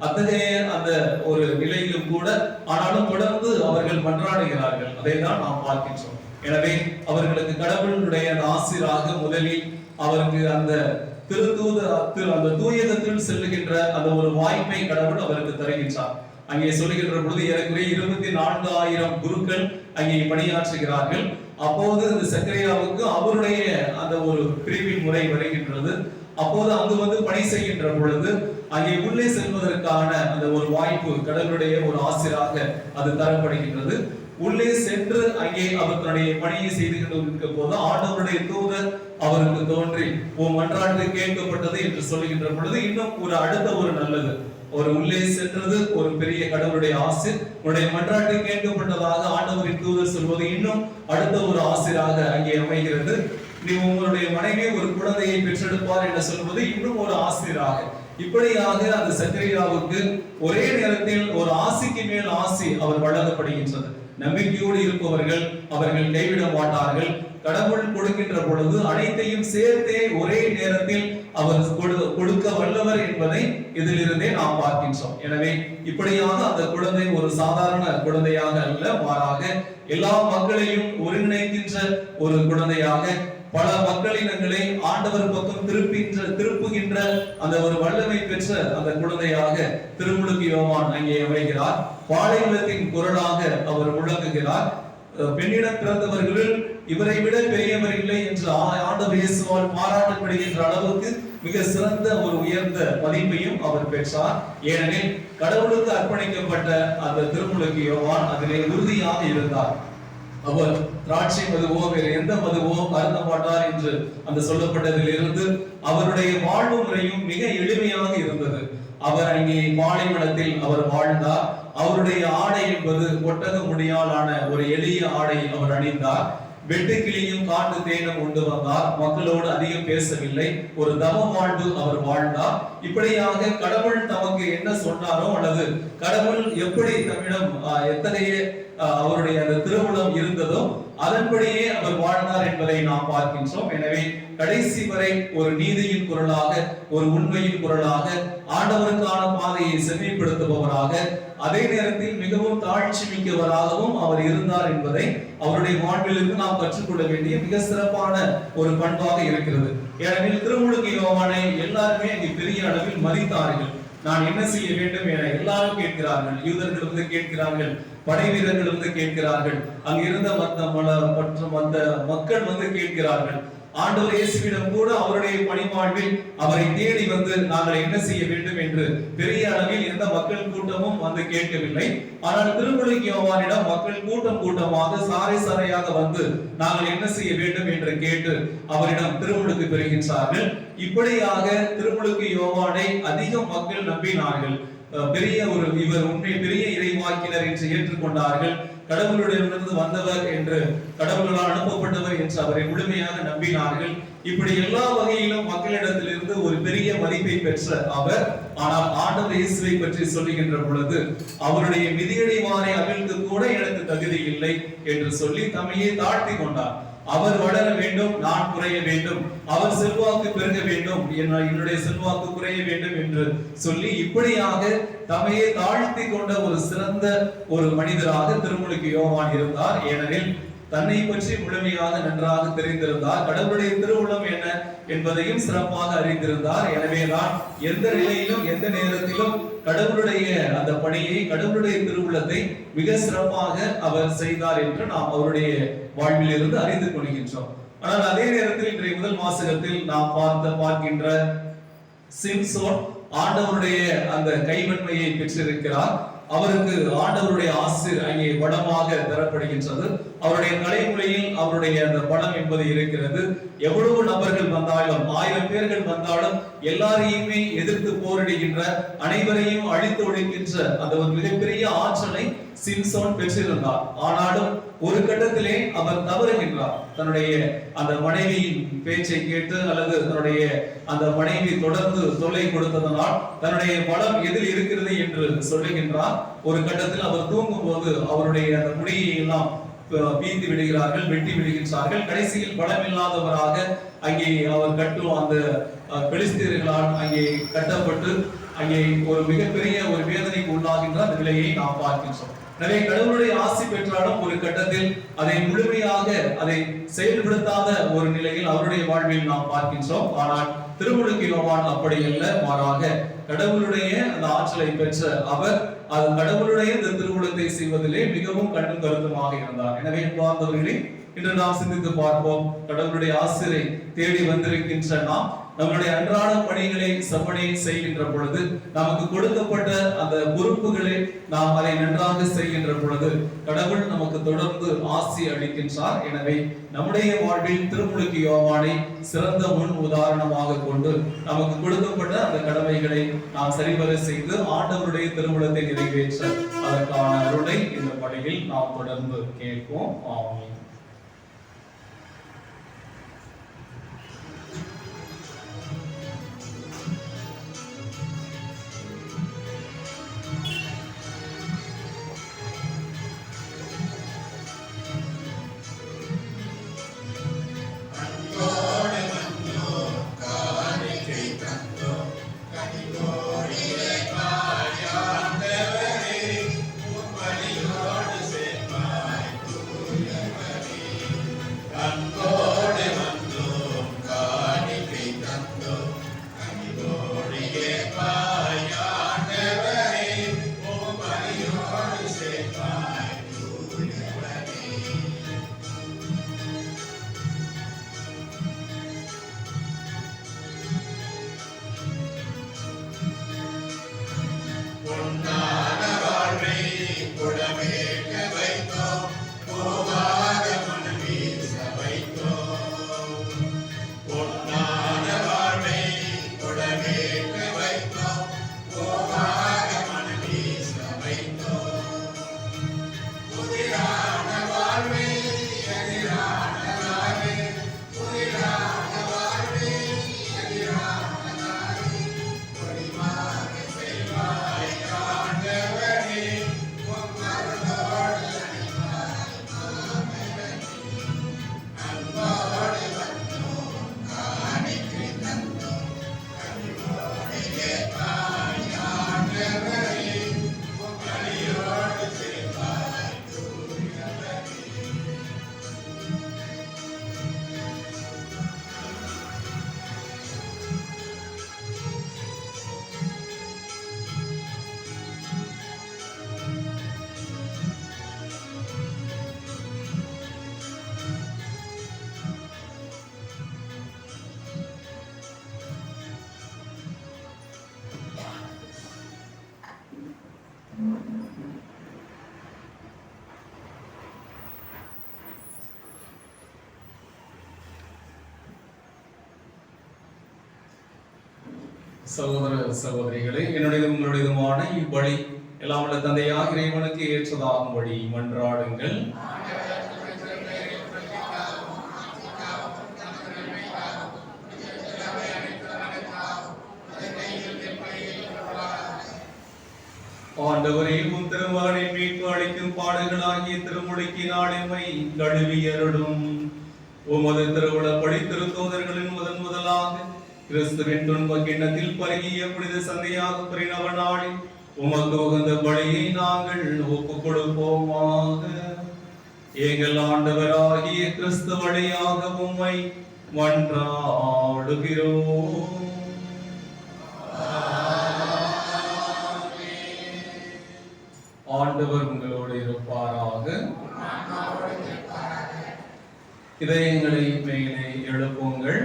அத்தகைய அந்த ஒரு நிலையிலும் கூட ஆனாலும் தொடர்ந்து அவர்கள் மன்றாடுகிறார்கள். அதை தான் நாம் பார்க்கின்றோம். எனவே அவர்களுக்கு கடவுளுடைய ஆசிராக முதலில் அவருக்கு அந்த அந்த தூயகத்தில் செல்லுகின்ற அந்த ஒரு வாய்ப்பை கடவுள் அவருக்கு தருகின்றார். அங்கே சொல்லுகின்ற பொழுது ஏறக்குறைய 24,000 குருக்கள் அங்கே பணியாற்றுகிறார்கள். அப்போது இந்த சக்கரியாவுக்கு அவருடைய அந்த ஒரு பிரிவின் முறை வருகின்றது. அப்போது அங்கு பணி செய்கின்ற பொழுது அங்கே உள்ளே செல்வதற்கான அந்த ஒரு வாய்ப்பு கடவுளுடைய ஒரு ஆசிராக அது தரப்படுகின்றது. உள்ளே சென்று அங்கே அவர் தன்னுடைய பணியை செய்து கொண்டிருக்க போது ஆண்டவருடைய தூதர் அவருக்கு தோன்றி உன் மன்றாட்டு கேட்கப்பட்டது என்று சொல்லுகின்ற பொழுது இன்னும் ஒரு அடுத்த ஒரு நல்லது, ஒரு உள்ளே சென்றது ஒரு பெரிய கடவுளுடைய ஆசீர், உன்னுடைய மன்றாட்டு கேட்கப்பட்டதாக ஆண்டவரின் தூதர் சொல்வது இன்னும் அடுத்த ஒரு ஆசீராக அங்கே அமைகிறது. நீ உங்களுடைய மனைவி ஒரு குழந்தையை பெற்றெடுப்பார் என்று சொல்வது இன்னும் ஒரு ஆசீராக, இப்படியாக அந்த சக்கரியாவுக்கு ஒரே நேரத்தில் ஒரு ஆசிக்கு மேல் ஆசி அவர் வழங்கப்படுகின்றது. நம்பிக்கையோடு இருப்பவர்கள் அவர்கள் கைவிட மாட்டார்கள். கடவுள் கொடுக்கின்ற பொழுது அனைத்தையும் சேர்த்தே ஒரே நேரத்தில் அவர் கொடுக்க வல்லவர் என்பதை இதிலிருந்தே நாம் பார்க்கின்றோம். எனவே இப்படியாக அந்த குழந்தை ஒரு சாதாரண குழந்தையாக அல்ல, மாறாக எல்லா மக்களையும் ஒருங்கிணைக்கின்ற ஒரு குழந்தையாக, பல மக்களினங்களை ஆண்டவர் பக்கம் திருப்புகின்ற அந்த ஒரு வல்லமை பெற்ற அந்த குழந்தையாக திருமுழுக்கு யோவான் அங்கே அமைகிறார். பாலைவனத்தின் குரலாக அவர் முழங்குகிறார். பெண்ணிடம் பிறந்தவர்களில் இவரை விட பெரியவர் இல்லை என்று ஆண்டவர் இயேசுவால் பாராட்டப்படுகின்ற அளவுக்கு மிக சிறந்த ஒரு உயர்ந்த மதிப்பையும் அவர் பெற்றார். ஏனெனில் கடவுளுக்கு அர்ப்பணிக்கப்பட்ட அந்த திருமுழுக்கு யோவான் அதிலே உறுதியாக இருந்தார். அவர் திராட்சை மதுவோ வேறு எந்த மதுவோ அருந்த மாட்டார் என்று அந்த சொல்லப்பட்டதிலிருந்து அவருடைய வாழ்வு முறையும் மிக எளிமையாக இருந்தது. அவர் அங்கே பாலைவனத்தில் அவர் வாழ்ந்தார். அவருடைய ஆடை என்பது ஒட்டக முடியாலான ஒரு எளிய ஆடை அவர் அணிந்தார். வெட்டுக்கிளியும் காட்டு தேனும் உண்டு வந்தார். மக்களோடு அதிகம் பேசவில்லை. ஒரு தவ வாழ்வு அவர் வாழ்ந்தார். இப்படியாக கடவுள் தமக்கு என்ன சொன்னாரோ அல்லது கடவுள் எப்படி தம்மிடம் எத்தகைய அவருடைய அந்த திருவுளம் இருந்ததோ அதன்படியே அவர் வாழ்ந்தார் என்பதை நாம் பார்க்கின்றோம். எனவே கடைசி வரை ஒரு நீதியின் குரலாக, ஒரு உண்மையின் குரலாக, ஆண்டவருக்கான பாதையை செம்மைப்படுத்துபவராக, அதே நேரத்தில் மிகவும் தாழ்ச்சி மிக்கவராகவும் அவர் இருந்தார் என்பதை அவருடைய வாழ்விலிருந்து நாம் கற்றுக்கொள்ள வேண்டிய மிக சிறப்பான ஒரு பண்பாக இருக்கிறது. ஏனெனில் திருமுழுக்கு யோவானை எல்லாருமே அங்கே பெரிய அளவில் மதித்தார்கள். நான் என்ன செய்ய வேண்டும் என எல்லாரும் கேட்கிறார்கள். யூதர்கள் வந்து கேட்கிறார்கள், படை வீரர்கள் வந்து கேட்கிறார்கள், அங்கிருந்த மற்ற மக்கள் வந்து கேட்கிறார்கள். ஆண்டவர் இயேசுவிடம் கூட அவருடைய பணிவாழ்வில் அவரை தேடி வந்து நாங்கள் என்ன செய்ய வேண்டும் என்று பெரிய அளவில் எந்த மக்கள் கூட்டமும் வந்து கேட்கவில்லை. ஆனால் திருமுழுக்கு யோவானிடம் மக்கள் கூட்டமாக சாறை சாறையாக வந்து நாங்கள் என்ன செய்ய வேண்டும் என்று கேட்டு அவரிடம் திருமுழுக்கு பெறுகின்றார்கள். இப்படியாக திருமுழுக்கு யோவானை அதிக மக்கள் நம்பினார்கள். பெரிய ஒரு இவர் உண்மை பெரிய இறைவாக்கினர் என்று ஏற்றுக்கொண்டார்கள். கடவுளுடையிலிருந்து வந்தவர் என்று, கடவுளால் அனுப்பப்பட்டவர் என்று அவரை முழுமையாக நம்பினார்கள். இப்படி எல்லா வகையிலும் மக்களிடத்திலிருந்து ஒரு பெரிய மதிப்பை பெற்ற அவர், ஆனால் ஆண்டவர் இயேசுவை பற்றி சொல்லுகின்ற பொழுது அவருடைய மிதியடிவாரை அவிழ்த்து கூட எனக்கு தகுதி இல்லை என்று சொல்லி தம்மையே தாழ்த்தி கொண்டார். அவர் வளர வேண்டும், நான் குறைய வேண்டும், அவர் செல்வாக்கு பெருக வேண்டும், என்னுடைய செல்வாக்கு குறைய வேண்டும் என்று சொல்லி இப்படியாக தம்மையே தாழ்த்தி கொண்ட ஒரு சிறந்த ஒரு மனிதராக திருமுழுக்கு யோவான் இருந்தார். ஏனெனில் தன்னை பற்றி முழுமையாக நன்றாக தெரிந்திருந்தார். கடவுளுடைய திருவுளம் என்ன என்பதையும் சிறப்பாக அறிந்திருந்தார். எனவேதான் எந்த நிலையிலும் எந்த நேரத்திலும் கடவுளுடைய அந்த பணியை, கடவுளுடைய திருவுளத்தை மிக சிறப்பாக அவர் செய்தார் என்று நாம் அவருடைய வாழ்வில் இருந்து அறிந்து கொள்கின்றோம். ஆனால் அதே நேரத்தில் இன்றைய முதல் வாசகத்தில் நாம் பார்க்கின்ற சிம்சோன் ஆண்டவருடைய அந்த கைவன்மையை பெற்றிருக்கிறார். அவருக்கு ஆண்டவருடைய ஆசீர் அங்கே பலமாக தரப்படுகின்றது. அவருடைய தலைமுறையில் அவருடைய அந்த பலம் என்பது இருக்கிறது. எவ்வளவு நபர்கள் வந்தாலும், 1000 பேர்கள் வந்தாலும் எல்லாரையுமே எதிர்த்து போரிடுகின்ற, அனைவரையும் அழித்து ஒழிக்கின்ற அந்த ஒரு மிகப்பெரிய ஆற்றலை சிம்சோன் பெற்றிருந்தார். ஆனாலும் ஒரு கட்டத்திலே அவர் தவறுகின்றார். தன்னுடைய அந்த மனைவியின் பேச்சை கேட்டு அல்லது தன்னுடைய அந்த மனைவி தொடர்ந்து தொல்லை கொடுத்ததனால் தன்னுடைய பலம் எதில் இருக்கிறது என்று சொல்லுகின்றார். ஒரு கட்டத்தில் அவர் தூங்கும் போது அவருடைய அந்த முடியை எல்லாம் பீந்து விடுகிறார்கள், வெட்டி விடுகின்றார்கள். கடைசியில் பலமில்லாதவராக அங்கே அவர் கட்டும் அந்த பெலிஸ்தீர்களால் அங்கே கட்டப்பட்டு அங்கே ஒரு மிகப்பெரிய ஒரு வேதனைக்கு உள்ளாகின்ற அந்த நிலையை நாம் பார்க்கின்றோம். எனவே கடவுளுடைய ஆசி பெற்றாலும் ஒரு கட்டத்தில் அதை முழுமையாக அதை செயல்படுத்தாத ஒரு நிலையில் அவருடைய வாழ்வில் நாம் பார்க்கின்றோம். ஆனால் திருமுழுக்கு யோவான் அப்படி அல்ல, மாறாக கடவுளுடைய அந்த ஆற்றலை பெற்ற அவர் அது கடவுளுடைய இந்த திருவுளத்தை செய்வதிலே மிகவும் கண்ணும் கருத்துமாக இருந்தார். எனவே பார்த்தவர்களே, இன்று நாம் சிந்தித்து பார்ப்போம். கடவுளுடைய ஆசிரை தேடி வந்திருக்கின்ற நாம் நம்மளுடைய அன்றாட பணிகளை செவ்வனே செய்கின்ற பொழுது, நமக்கு கொடுக்கப்பட்ட அந்த பொறுப்புகளை நாம் அதை நன்றாக செய்கின்ற பொழுது கடவுள் நமக்கு தொடர்ந்து ஆசி அளிக்கின்றார். எனவே நம்முடைய வாழ்வில் திருமுழுக்கு யோவானை சிறந்த முன் உதாரணமாக கொண்டு நமக்கு கொடுக்கப்பட்ட அந்த கடமைகளை நாம் சரிவர செய்து ஆண்டவருடைய திருவுளத்தை நிறைவேற்ற அதற்கான அருளை இந்த பணியில் நாம் தொடர்ந்து கேட்போம். ஆமென். சகோதர சகோதரிகளே, என்னுடையதும் உங்களுடையதுமான இவ்வழி எல்லாம் உள்ள தந்தையாக இறைவனுக்கு ஏற்றதாகும்படி மன்றாடுங்கள். ஆண்டவரே, உம் திருமகனை மீட்பு அளிக்கும் பாடுகளாகிய திருமுழுக்கினால் எம்மை கழுவியருளும். உமது திருவுளப்படி திருத்தூதர்களின் முதலாக கிறிஸ்துவின் துன்ப கிண்ணத்தில் பருகிய புனித சந்தையாக பிரினவ நாளில் உமக்கு உகந்த பலியை நாங்கள் ஒப்புக் கொடுப்போமாக. எங்கள் ஆண்டவராகிய கிறிஸ்து வழியாக உம்மை மன்றாடுகிறோம். ஆண்டவர் உங்களோடு இருப்பாராக. இதயங்களை மேலே எழுப்புங்கள்.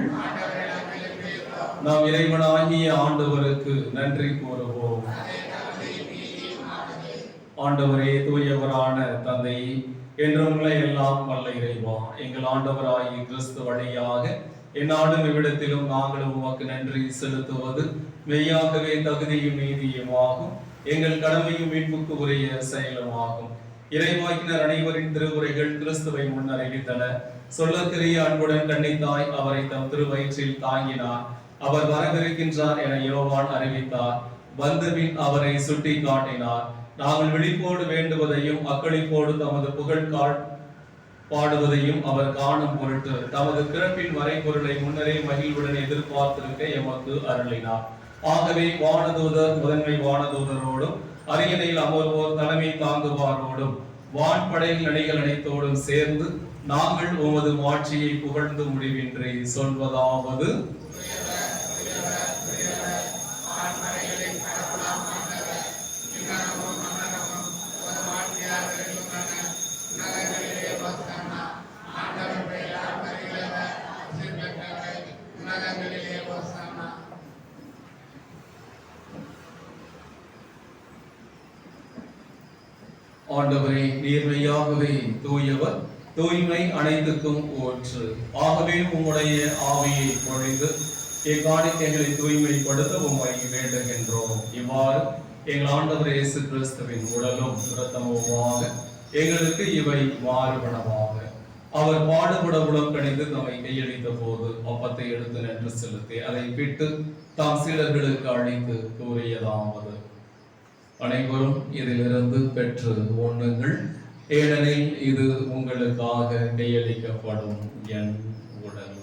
நாம் இறைவனாகிய ஆண்டவருக்கு நன்றி கூறுவோம். ஆண்டவரே, தூயவரான தந்தை, என்றும் எல்லாம் வல்ல இறைவா, எங்கள் ஆண்டவராகிய கிறிஸ்து வழியாக எந்நாளும் இவ்விடத்திலும் நாங்களும் உமக்கு நன்றி செலுத்துவது மெய்யாகவே தகுதியும் நீதியுமாகும். எங்கள் கடமையும் மீட்புக்கு உரிய செயலுமாகும். இறைவாக்கினர் அனைவரின் திருவுரைகள் கிறிஸ்துவை முன்னறிவித்தன. சொல்லத்திரிய அன்புடன் கண்டித்தாய் அவரை தம் திருவயிற்றில் தாங்கினார். அவர் வரவிருக்கின்றார் என யோவான் அறிவித்தார். வந்தபின் அவரை சுட்டி காட்டினார். நாங்கள் விழிப்போடு வேண்டுவதையும் அக்களிப்போடு தமது புகழ் பாடுவதையும் அவர் காணும் பொருட்டு தமது பிறப்பின் மறைபொருளை முன்னரே மகிழ்வுடன் எதிர்பார்த்திருக்க எமக்கு அருளினார். ஆகவே வானதூதர் முதன்மை வானதூதரோடும் அரியணையில் அமர்வோர் தலைமை தாங்குவாரோடும் வான்படையில் அணிகள் அனைத்தோடும் சேர்ந்து நாங்கள் உமது மாட்சியை புகழ்ந்து முடிவின்றி சொல்வதாவது: உன்னதங்களிலே ஆண்டவரே, நீர்மையாகவே தூயவர், தூய்மை அனைத்துக்கும் ஊற்று. ஆகவே உம்முடைய ஆவியை பொழிந்து இக்காணிக்கைகளை தூய்மைப்படுத்த உம்மை வேண்டுகின்றோம். இவ்வாறு எங்கள் ஆண்டவர் இயேசு கிறிஸ்துவின் உடலும் இரத்தமுமாக எங்களுக்கு இவை மாறுபடமாக. அவர் பாடுபட உடல் கணிந்து தம்மை கையளித்த போது அப்பத்தை எடுத்து நின்று செலுத்தி அதை பிட்டு தாம் சீடர்களுக்கு அளித்து கூறியதாவது: அனைவரும் இதிலிருந்து பெற்று உண்ணுங்கள், ஏனெனில் இது உங்களுக்காக கையளிக்கப்படும் என் உடல்.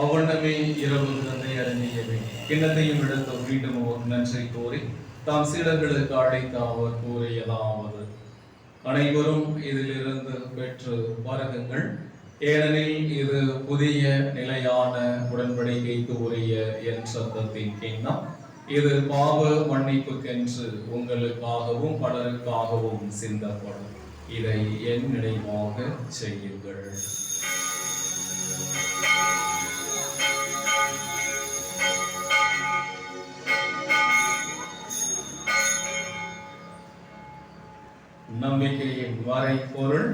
அவ்வண்ணமே இரவு விருந்தை அருந்தியவை கிண்ணத்தையும் எடுத்து மீண்டும் நன்றி கூறி தாம் சீடர்களுக்கு அழைத்த அவர் கூறியதாவது: அனைவரும் இதிலிருந்து பெற்று பருகுங்கள், ஏனெனில் இது புதிய நிலையான உடன்படிக்கைக்கு உரிய என் சத்தத்தின் கிண்ணம். இது பாவ மன்னிப்புக்கென்று உங்களுக்காகவும் பலருக்காகவும் சிந்தப்படும். இதை என் நினைவாக செய்யுங்கள். நம்பிக்கையின் மறைபொருள்.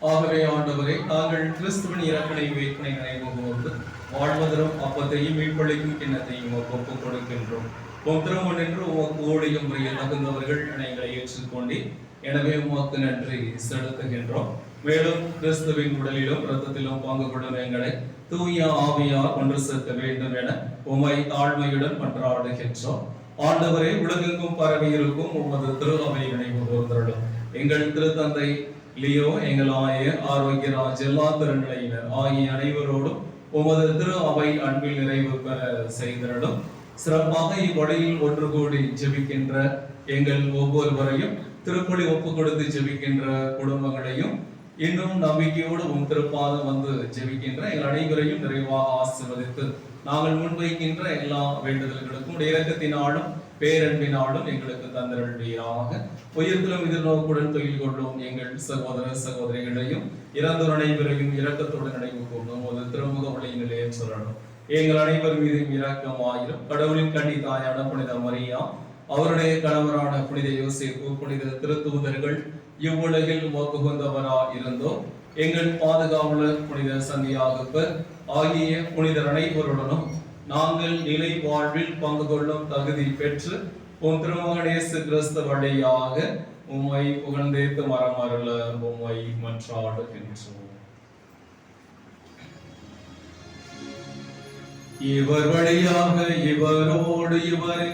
ஆகவே ஆண்டவரே, நாங்கள் கிறிஸ்துவின் இறக்கனை வேட்கனை நினைவு கூர்ந்து வாழ்வதரும் அப்பத்தையும் மீட்பளிக்கும் கிண்ணத்தையும் ஒப்புக் கொடுக்கின்றோம். திருமண் என்று உமக்கு ஊழியம் புரிய தகுந்தவர்கள் எங்களை ஏற்றுக்கொண்டீர். எனவே உமக்கு நன்றி செலுத்துகின்றோம். மேலும் கிறிஸ்துவின் உடலிலும் இரத்தத்திலும் பங்கு கொள்ளும் எங்களை தூய ஆவியார் ஒன்று சேர்க்க வேண்டும் என உம்மை தாழ்மையுடன் மன்றாடுகின்றோம். ஆண்டவரே, உலகெங்கும் பரவி இருக்கும் உமது திரு அவை நினைவு கூர்ந்தருளும். எங்கள் திருத்தந்தை லியோ, எங்கள் ஆயர், ஆரோக்கியராஜ், எல்லா திருநிலையினர் ஆகிய அனைவரோடும் உமது திரு அவை அன்பில் நிறைவு பெற செய்திருளும். சிறப்பாக இவ்வழியில் ஒன்று கூடி ஜெபிக்கின்ற எங்கள் ஒவ்வொருவரையும், திருப்பலி ஒப்பு கொடுத்து ஜெபிக்கின்ற குடும்பங்களையும், இன்னும் நம்பிக்கையோடு உன் திருப்பாதம் வந்து ஜெபிக்கின்ற எங்கள் அனைவரையும் நிறைவாக ஆசீர்வதித்து நாங்கள் முன்வைக்கின்ற எல்லா வேண்டுதல்களுக்கும் இரக்கத்தினாலும் பேரன்பினாலும் எங்களுக்கு தந்தருள்வீராக. உயிர்களும் எதிர்நோக்குடன் தொழில் கொள்ளும் எங்கள் சகோதர சகோதரிகளையும் இறந்தோர் அனைவரையும் இரக்கத்துடன் நினைவு கூர்ந்தும் ஒரு திருமுக ஒளியினிலே சொல்லணும். எங்கள் அனைவர் மீதும் இரக்கமாயிரும். கடவுளின் கன்னி தாயான புனித மரியா, அவருடைய கணவரான புனித யோசேப்பு, புனித திருத்தூதர்கள், இவ்வுலகில் உகந்தவரா இருந்தோம். எங்கள் பாதுகாவலர் புனித சந்தியாகப்பர் ஆகிய புனிதர் அனைவருடனும் நாங்கள் நிலை வாழ்வில் பங்கு கொள்ளும் தகுதி பெற்று உன் திருமகன் இயேசு கிறிஸ்து வழியாக உம்மை புகழ்ந்தேத்து மரமருள உம்மை மன்றாடுகின்றோம். இவர் வழியாக இவரோடு இவரை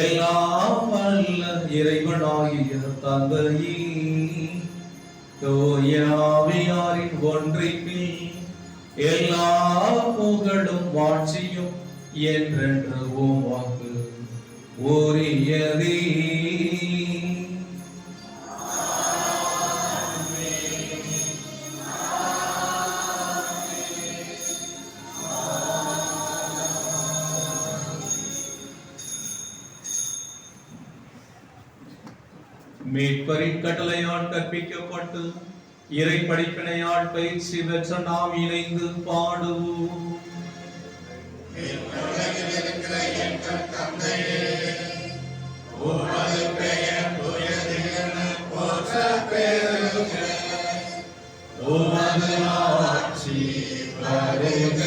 எல்லாம் வல்ல இறைவனாகிய தந்தையே, தூய ஆவியாரின் ஒன்றிப்பில் எல்லா புகழும் வாட்சியும் என்றென்று உமக்கு உரியதே. மீட்பரின் கட்டளையால் கற்பிக்கப்பட்டு இறை படிப்பினையால் பயிற்சி பெற்ற நாம் இணைந்து பாடுவோம். உமது ஆட்சி வருக,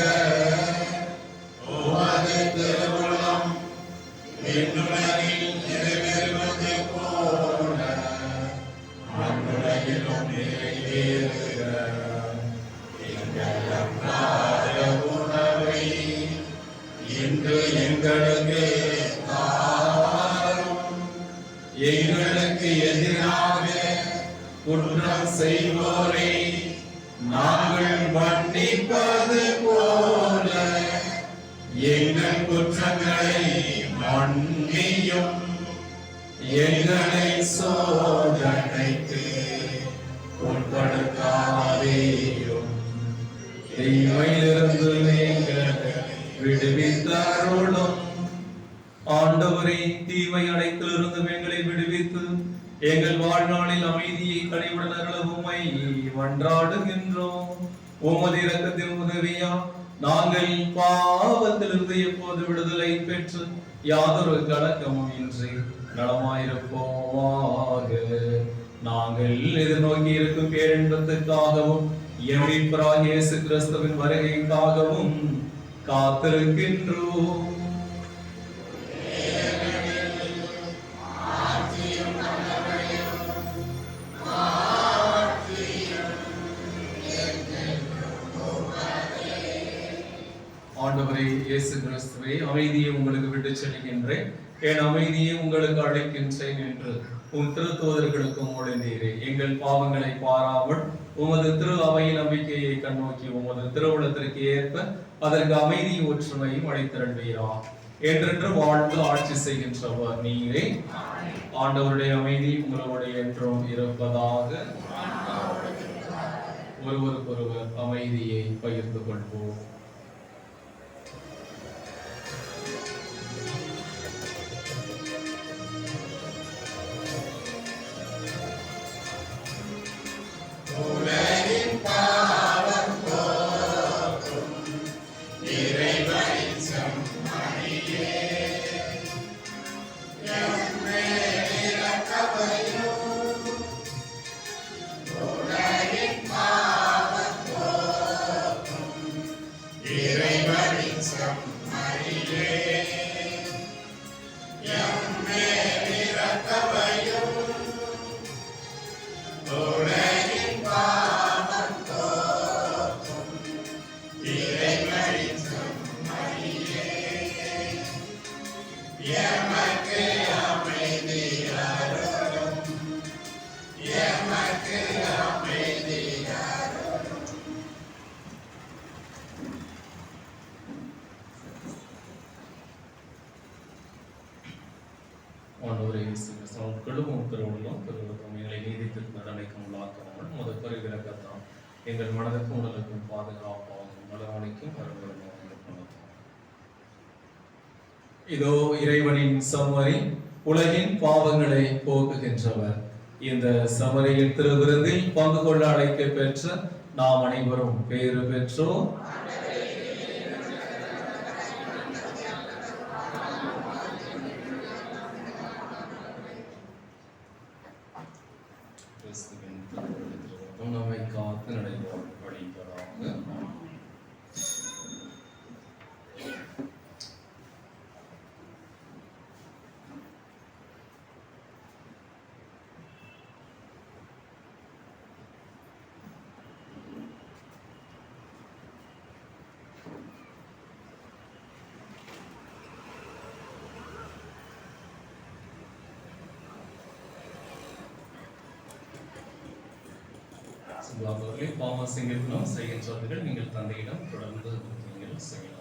உமது திருவுளம் விண்ணுலகில் நிறைவேறுவது போல மண்ணுலகிலும் நிறைவேறுக. எங்கள் அன்றாட உணவை இன்று எங்களுக்கு தாரும். எங்களுக்கு எதிராக குற்றம் செய்வோரை நாங்கள் மன்னிப்பது போல எங்கள் குற்றங்களை மன்னியும். எங்களை சோதனைக்கு உட்படுத்தாதேயும், தீமையிலிருந்து எங்களை விடுவித்தருளும். ஆண்டவரே, தீமை அனைத்திலிருந்து எங்களை விடுவித்து எங்கள் வாழ்நாளில் அமைதியை கனிவுடன் அருள உம்மை மன்றாடுகின்றோம். உமது இரக்கத்தின் உதவியா நாங்கள் பாவத்திலிருந்து எப்போது விடுதலை பெற்று யாதொரு கலக்கமும் இன்றி நலமாயிருப்போமாக. நாங்கள் எதிர்நோக்கி இருக்கும் பேரின்பத்துக்காகவும் மீட்பராகிய இயேசு கிறிஸ்துவின் வருகைக்காகவும் காத்திருக்கின்றோம். ஆண்டவரே இயேசு கிறிஸ்துவே, அமைதியை உங்களுக்கு விட்டு செல்கின்றேன், என் அமைதியை உங்களுக்கு அழைக்கின்றேன் என்று உம் திருத்தூதர்களுக்கும் மொழிந்தீரே. எங்கள் பாவங்களை பாராமல் உமது திரு அவையின் நம்பிக்கையை கண்ணோக்கி உமது திருவுளத்திற்கு ஏற்ப அதற்கு அமைதியும் ஒற்றுமையும் அழைத்திருந்தீரா. என்றென்று வாழ்ந்து ஆட்சி செய்கின்றவர் நீரே. ஆண்டவருடைய அமைதி உங்களுடைய என்றும் இருப்பதாக. ஒருவருக்கொருவர் அமைதியை பகிர்ந்து கொள்வோம். எங்கள் மனதுக்கும் உடலுக்கும் பாதுகாப்பாகவும் நலவழிக்கும் இதோ இறைவனின் சமரி, உலகின் பாவங்களை போக்குகின்றவர். இந்த சமரியின் திருவிருந்தில் பங்கு கொள்ள அழைக்க பெற்ற நாம் அனைவரும் பேறு பெற்றோம். நம்மை காத்து நடைபெறும் வழிபடாக. பாவசிங்கர்களும் செய்கின்றவர்கள் நீங்கள் தந்தையிடம் தொடர்ந்து நீங்கள் செய்யலாம்.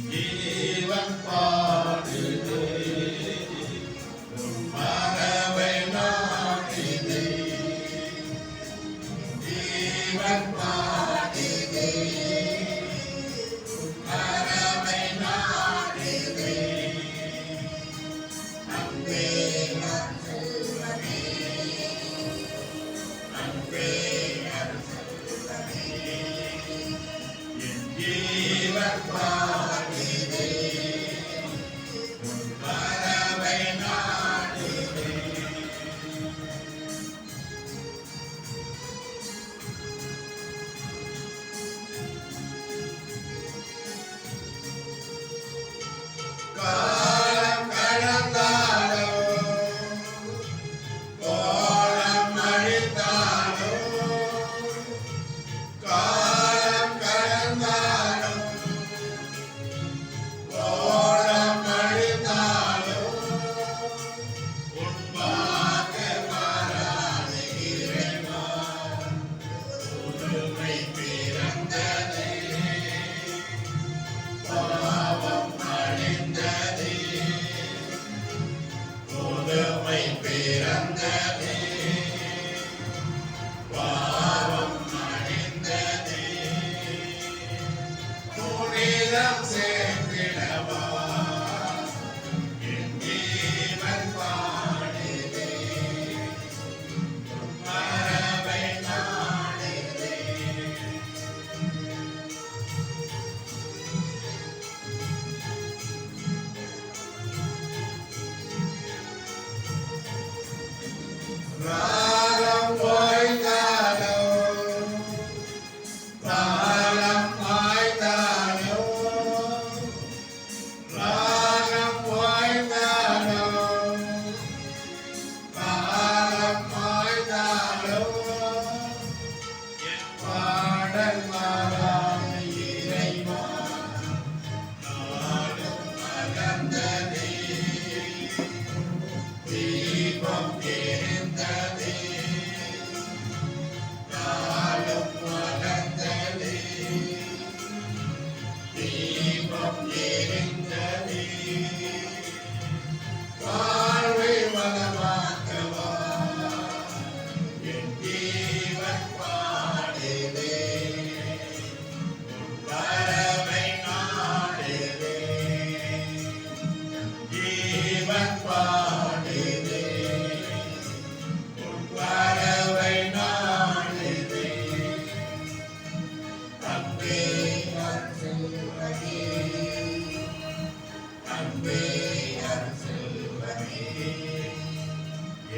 Give us கீதம் சேர்த்திடவா என் ஜீவன் பாடுதே மரபை நாடுதே ராகம் ஓய்ந்தாலோ தாளம் ஆய்ந்தாலோ ராகம் ஓய்ந்தாலோ தாளம் ஆய்ந்தாலோ என் பாடல் மாறாத இறைவா நாளும் மலர்ந்ததே தீபம் எரிந்ததே நாளும் மலர்ந்ததே தீபம் எரிந்ததே வாழ்வை வளமாக்கவா என் ஜீவன் பாடுதே உன் வரவை நாடுதே ஜீவன் பாடுதே உன் வரவை நாடுதே அன்பே அருள்செல்வமே அன்பே அருள்செல்வமே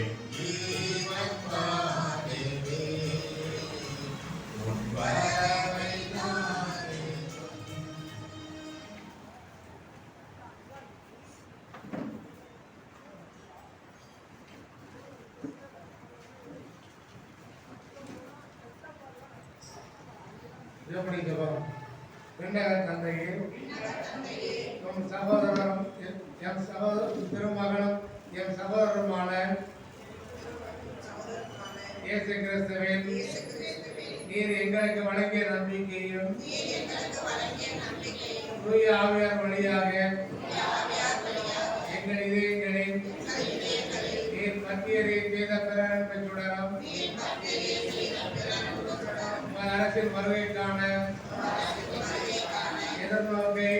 என் ஜீவன் பாடுதே உன் வரவை நாடுதே எப்படி ஜெபம்? விண்ணக தந்தையே, உம் சகோதரரும் எம் சகோதர திருமகனும் எம் சகோதரருமான இயேசு கிறிஸ்துவின் நீர் எங்களுக்கு வழங்கிய நம்பிக்கையும் தூய ஆவியார் வழியாக எங்கள் இதயங்களில் நீர் மத்தியரை செய்த பிறன்பை தொடரும் உமது அரசின் வருகைக்கான எதிர்நோக்கை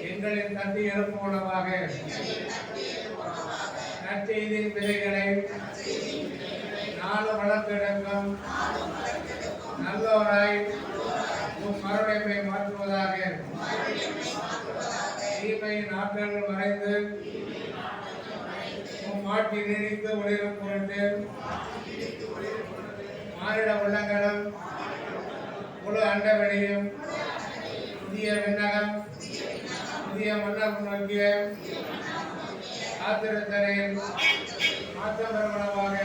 எங்களின் தட்டி எழுப்புவனவாக நற்செய்தியின் விதைகளை நாளும் வளர்த்தெடுக்கும் நல்லோராய் உம் மறுமையை மாற்றுவதாக தீமையின் ஆற்றல்கள் மறைந்து உம் மாட்டி நீடித்து ஒளிரும் பொருட்டு மானிட உள்ளங்களும் முழு அண்டவெளியும் புதிய விண்ணகம் புதிய மன்னர் நோக்கிய காத்திருத்தலில் மாற்றம் பெறுவனவாக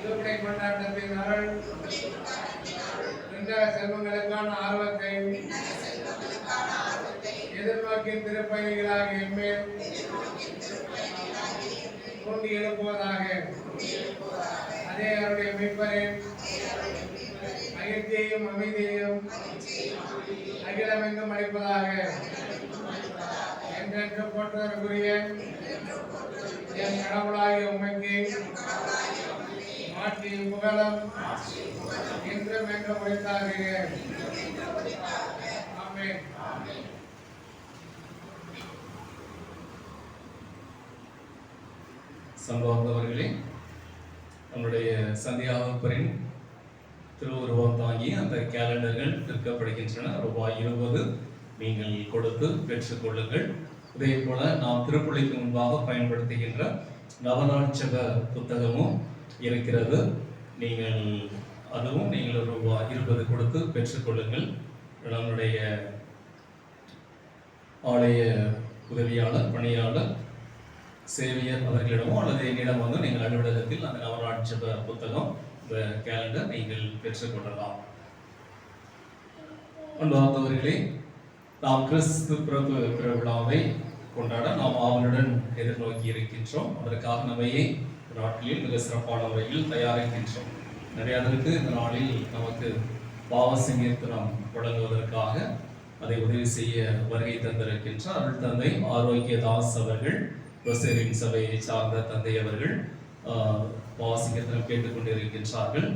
திருப்படை கொண்டாட்டத்தின் அருள் விண்ணக செல்வங்களுக்கான ஆர்வத்தை எதிர்நோக்கின் திருப்பயணிகளாக என்மேல் தூண்டி எழுப்புவதாக அதே அவருடைய மீட்பரின் மகிழ்ச்சியையும் அமைதியையும் அகிலமெங்கும் அளிப்பதாக என்றென்று போற்றுதற்குரிய என் கடவுளாகிய உமைக்கு மாற்றியும் புகழும் என்றும் என்றும் உரித்தாகிறேன். ஆமென். சம்பவத்தவர்களே, நம்முடைய சந்தியாகப்பரின் திருவுருவம் தாங்கி அந்த கேலண்டர்கள் விற்கப்படுகின்றன. ரூபாய் 20 நீங்கள் கொடுத்து பெற்றுக்கொள்ளுங்கள். இதே போல நாம் திருப்பலிக்கு முன்பாக பயன்படுத்துகின்ற நவநாள் ஜெப புத்தகமும் இருக்கிறது. அதுவும் நீங்கள் ரூபாய் 20 கொடுத்து பெற்றுக்கொள்ளுங்கள். நம்முடைய ஆலய உதவியாளர், பணியாளர், சேவியர் அவர்களிடமோ அல்லது என்னிடம் வந்து நீங்கள் அலுவலகத்தில் அந்த நவநாள் ஜெப புத்தகம், இந்த கேலண்டர் நீங்கள் பெற்றுக்கொள்ளலாம். அன்பார்ந்தவர்களே, நாம் கிறிஸ்து பிறப்பு பெருவிழாவை கொண்டாட நாம் ஆவலுடன் எதிர்நோக்கி இருக்கின்றோம். அதற்காக நம்மையே நாட்டில் மிக சிறப்பான முறையில் தயாரிக்கின்றோம். நிறையாதற்கு இந்த நாளில் நமக்கு பாவ சங்கீர்த்தனம் வழங்குவதற்காக அதை உதவி செய்ய வருகை தந்திருக்கின்ற அருள் தந்தை ஆரோக்கியதாஸ் அவர்கள், ரொசேரின் சபையை சார்ந்த தந்தை அவர்கள் பாவ சங்கீர்த்தனம் கேட்டுக்கொண்டிருக்கின்றார்கள்.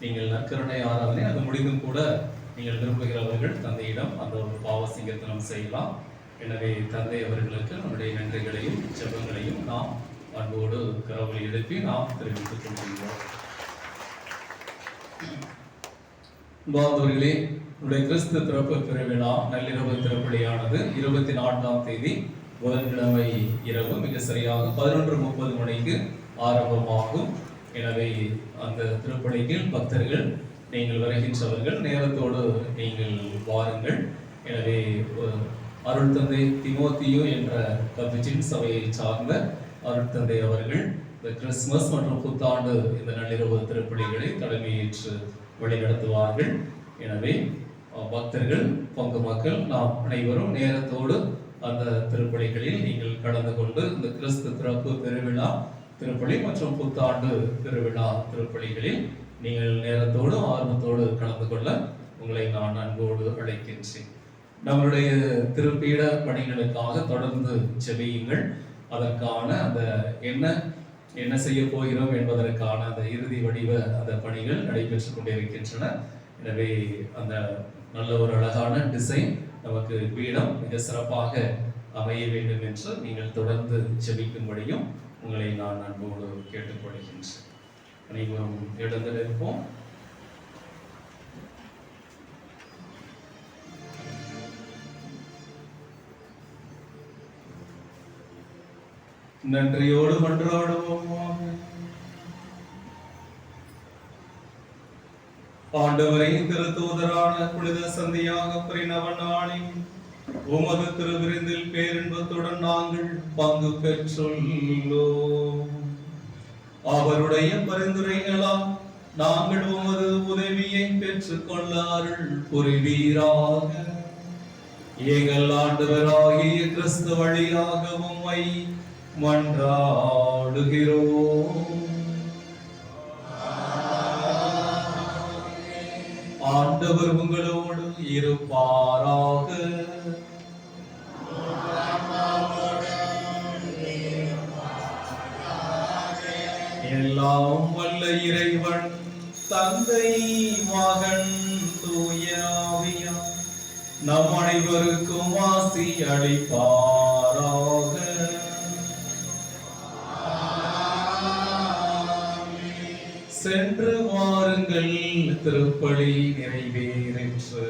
நீங்கள் நற்கருணை ஆராதனை அது முடிந்தும் கூட நீங்கள் விரும்புகிறவர்கள் தந்தையிடம் அந்த ஒரு பாவ சிங்கத்தனம் செய்யலாம். எனவே தந்தை அவர்களுக்கு நம்முடைய நன்றிகளையும் ஜெபங்களையும் நாம் அன்போடு கரவொலி எழுப்பி நாம் தெரிவித்துக் கொள்கின்றோம். அன்பார்ந்தவர்களே, நம்முடைய கிறிஸ்து பிறப்பு பெருவிழா நள்ளிரவு திருப்பலியானது 24ஆம் தேதி புதன்கிழமை இரவு மிக சரியாக 11:30 மணிக்கு ஆரம்பமாகும். எனவே அந்த திருப்பலிக்கு பக்தர்கள் நீங்கள் வருகின்றவர்கள் நேரத்தோடு நீங்கள் வாருங்கள். எனவே அருள் தந்தை திமோத்தியோ என்ற கபிச்சின் சபையை சார்ந்த அருள் தந்தை அவர்கள் இந்த கிறிஸ்துமஸ் மற்றும் புத்தாண்டு இந்த நள்ளிரவு திருப்பலிகளை தலைமையேற்று வழிநடத்துவார்கள். எனவே பக்தர்கள், பங்கு மக்கள் நாம் அனைவரும் நேரத்தோடு அந்த திருப்பலிகளில் நீங்கள் கலந்து கொண்டு இந்த கிறிஸ்து பிறப்பு பெருவிழா திருப்பலி மற்றும் புத்தாண்டு பெருவிழா திருப்பலிகளில் நீங்கள் நேரத்தோடு ஆர்வத்தோடு கலந்து கொள்ள உங்களை நான் அன்போடு அழைக்கின்றேன். நம்மளுடைய திருப்பீட பணிகளுக்காக தொடர்ந்து ஜெபியுங்கள். அதற்கான அந்த என்ன செய்ய போகிறோம் என்பதற்கான அந்த இறுதி வடிவ அந்த பணிகள் நடைபெற்றுக் கொண்டிருக்கின்றன. எனவே அந்த நல்ல ஒரு அழகான டிசைன் நமக்கு பீடம் மிக சிறப்பாக அமைய வேண்டும் என்று நீங்கள் தொடர்ந்து ஜெபிக்கும்படியும் உங்களை நான் அன்போடு கேட்டுக்கொள்கின்றேன். அனைவரும் எழுந்திருப்போம். நன்றியோடு மன்றாடுவோம். ஆண்டவரை திருத்தூதரான புனித சந்தியாக பிரினவனாளின் உமது திருவிருந்தில் பேரின்பத்துடன் நாங்கள் பங்கு பெற்றுள்ளோம். அவருடைய பரிந்துரைகளால் நாங்கள் உமது உதவியை பெற்றுக்கொள்ள அருள் புரிவீராக. எங்கள் ஆண்டவராகிய கிறிஸ்து வழியாக உம்மை மன்றாடுகிறோம். ஆண்டவர் உங்களோடு இருப்பாராக. எல்லாம் வல்ல இறைவன் தந்தை, மகன், தூய ஆவியார் நம் அனைவருக்கும் ஆசி அளிப்பாராக. சென்று வாருங்கள், திருப்பலி நிறைவேறிற்று.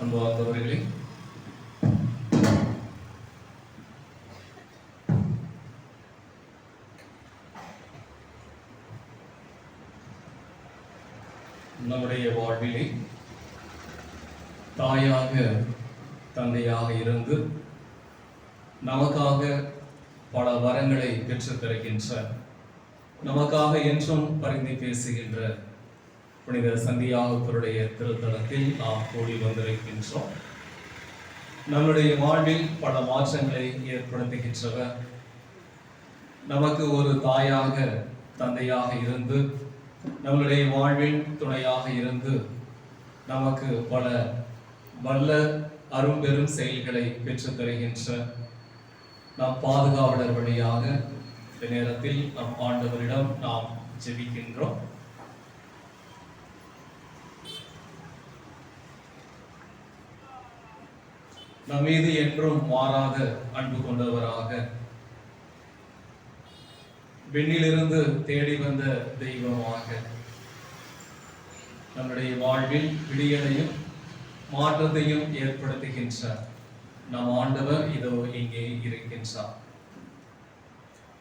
அன்பார்ந்தவர்களே, நம்முடைய வாழ்விலே தாயாக தந்தையாக இருந்து நமக்காக பல வரங்களை பெற்றுத் தருகின்ற, நமக்காக என்றும் பரிந்து பேசுகின்ற புனித சந்தியாகப்பருடைய திருத்தலத்தில் நாம் கூடி வந்திருக்கின்றோம். நம்முடைய வாழ்வில் பல மாற்றங்களை ஏற்படுத்துகின்றவர், நமக்கு ஒரு தாயாக தந்தையாக இருந்து நம்முடைய வாழ்வில் துணையாக இருந்து நமக்கு பல வல்ல அரும்பெரும் செயல்களை பெற்றுத் தருகின்ற நம் பாதுகாவலர் வழியாக இந்த நேரத்தில் நம் ஆண்டவரிடம் நாம் ஜெபிக்கின்றோம். நம் மீது என்றும் மாறாத அன்பு கொண்டவராக விண்ணிலிருந்து தேடி வந்த தெய்வமாக நம்முடைய வாழ்வில் விடியலையும் மாற்றத்தையும் ஏற்படுத்துகின்றார் நம் ஆண்டவர் இதோ இங்கே இருக்கின்றார்.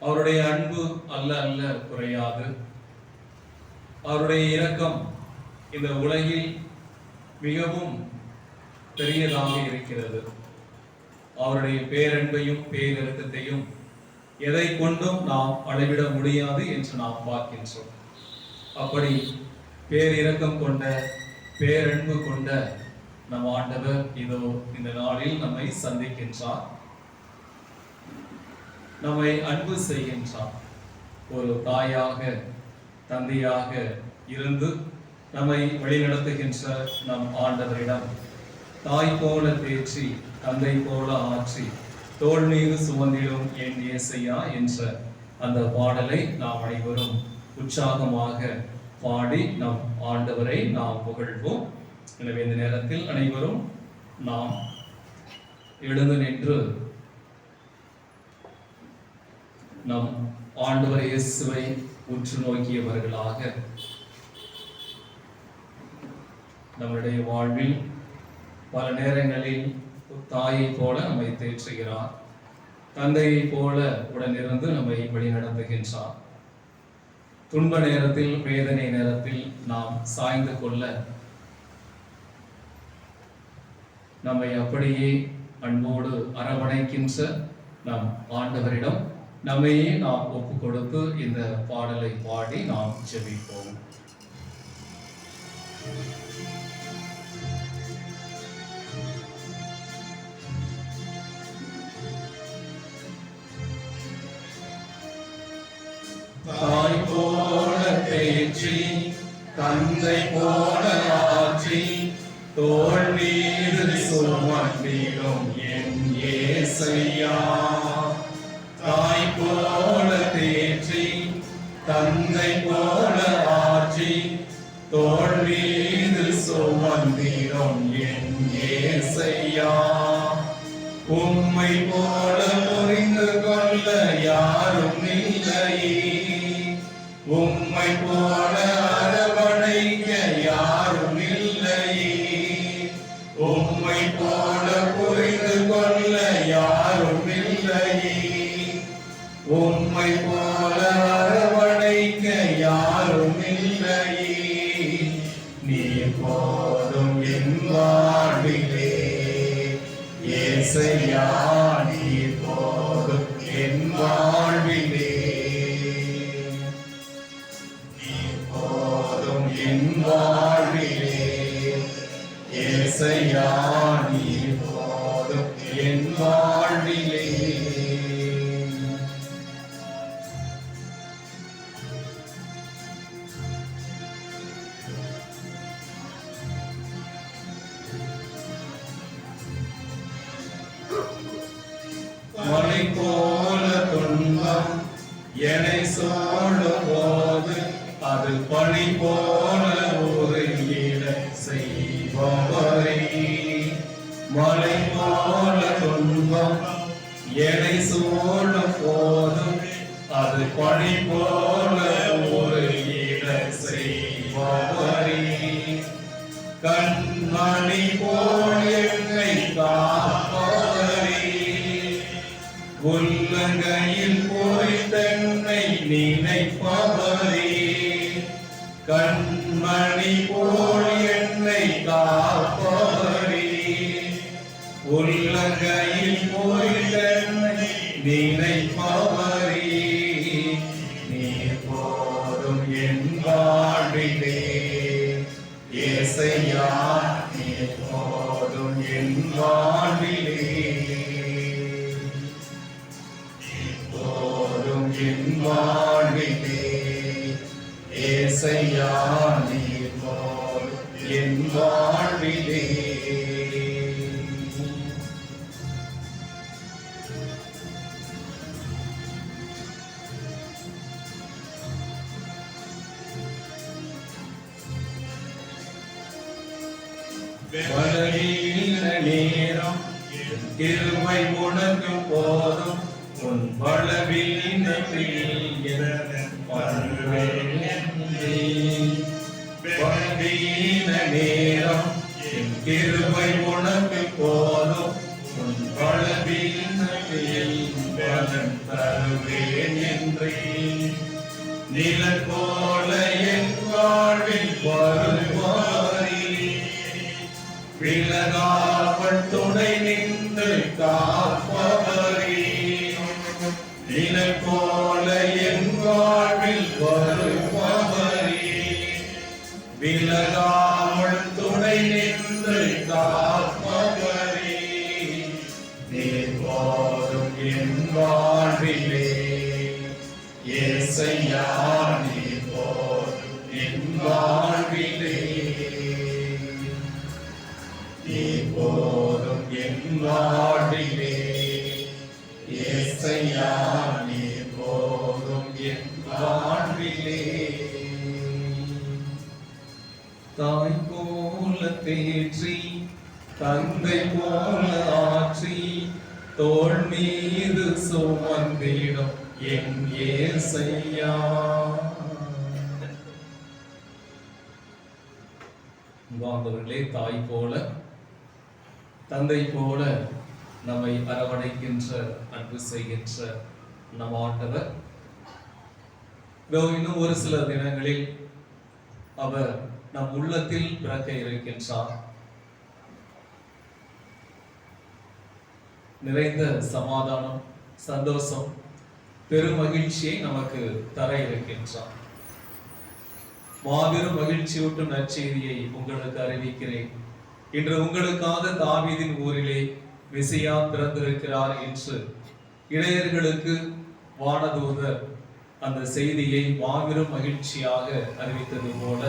அவருடைய அன்பு அல்ல அல்ல குறையாது. அவருடைய இரக்கம் இந்த உலகில் மிகவும் பெரியதாக இருக்கிறது. அவருடைய பேரன்பையும் பேரிரக்கத்தையும் எதை கொண்டும் நாம் அளவிட முடியாது என்று நாம் பார்க்கின்றோம். அப்படி பேரிரக்கம் கொண்ட பேரன்பு கொண்ட நம் ஆண்டவர் இதோ இந்த நாளில் நம்மை சந்திக்கின்றார், நம்மை அன்பு செய்கின்றார். ஒரு தாயாக தந்தையாக இருந்து நம்மை வழிநடத்துகின்ற நம் ஆண்டவரிடம் தாய் போல தேற்றி தந்தை போல ஆற்றி தோள் மீது சுமந்திடும் என் இயேசையா என்ற அந்த பாடலை நாம் அனைவரும் உற்சாகமாக பாடி நம் ஆண்டவரை நாம் புகழ்வோம். எனவே இந்த நேரத்தில் அனைவரும் நாம் எழுந்து நின்று நம் ஆண்டவர் இயேசுவை உற்று நோக்கியவர்களாக நம்முடைய வாழ்வில் பல நேரங்களில் தாயை போல நம்மை தேற்றுகிறார், தந்தையை போல உடனிருந்து நம்மை வழிநடத்துகின்றார். துன்ப நேரத்தில் வேதனை நேரத்தில் நாம் சாய்ந்து கொள்ள நம்மை அப்படியே அன்போடு அரவணைக்கின்ற நம் ஆண்டவரிடம் நம்மையே நாம் ஒப்பு கொடுத்து இந்த பாடலை பாடி நாம் ஜெபிப்போம். தாய் போல தேற்றி தந்தை போல ஆற்றி தோள் மீது சுமந்திடும் என் இயேசையா. தாய் போல தேற்றி தந்தை போல ஆற்றி தோள் மீது சுமந்திடும் என் இயேசையா. உம்மை போல புரிந்து கொள்ள யாரும் இல்லையே, உம்மை போல அரவணைக்க யாரும் இல்லையே, உம்மை போல புரிந்து கொள்ள யாரும் இல்லையே, உம்மை போல அரவணைக்க யாரும் இல்லையே. நீ போதும் என் வாழ்விலே இயேசையா, நீ போதும் என் வாழ்விலே, நீ போதும் என் வாழ்விலே இயேசையா, நீ போதும் என் வாழ்விலே. மலை போல துன்பம் என்னை சூழும் போது அது பனி போல உருகிட செய்பவரே. மலை போல துன்பம் என்னை சூழும் போது அது பனி போல உருகிட செய்பவரே. கண்மணி போல் என்னை காப்பவரே, உள்ளங்கையில் பொறித்தன்னை நினைப்பவரே. கண்மணி போல் காப்பவரே உள்ளங்கையில் போரிட்டனை நினைப்பவரே நீர் போதும் என் வாழ்விலே ஏசையா நீர் போதும் என் வாழ்விலே போதும் என் வாழ்விலே ஏசையா நீர் போதும் என் வாழ்விலே பலவீன நேரம் கிருபை உனக்கு போதும் உன் பலவீனத்தில் பலவீன நேரம் கிருபை உனக்கு போதும் உன் பலவீனத்தில் பலன் தருவேன் என்றே நிழல் போல என் வாழ்வில் வருவாரே விலகாமல் துணை நின்று காப்பவரே நிழல் போல என் வாழ்வில் வருபவரே விலகாமல் துணை நின்று காப்பவரே நீர் போதும் என் வாழ்விலே ஏசையா நீர் போதும் என் வாழ்விலே போதும் என் வாழ்விலே ஏசையா நீர் போதும் என் வாழ்விலே தாய் போல தேற்றி தந்தை போல ஆற்றி தோள் மீது சுமந்திடும் என் ஏசையா வாழ்ந்தவர்களே தாய் போல தந்தை போல நம்மை அரவணைக்கின்ற அன்பு செய்கின்ற நம் ஆண்டவர் இன்னும் ஒரு சில தினங்களில் அவர் நம் உள்ளத்தில் பிறக்க இருக்கின்றார். நிறைந்த சமாதானம், சந்தோஷம், பெருமகிழ்ச்சியை நமக்கு தர இருக்கின்றார். மாபெரும் மகிழ்ச்சியூட்டும் நற்செய்தியை உங்களுக்கு அறிவிக்கிறேன். இன்று உங்களுக்காக தாவீதின் ஊரிலே மெசியா பிறந்திருக்கிறார் என்று இளையர்களுக்கு வானதூதர் அந்த செய்தியை மாபெரும் மகிழ்ச்சியாக அறிவித்தது போல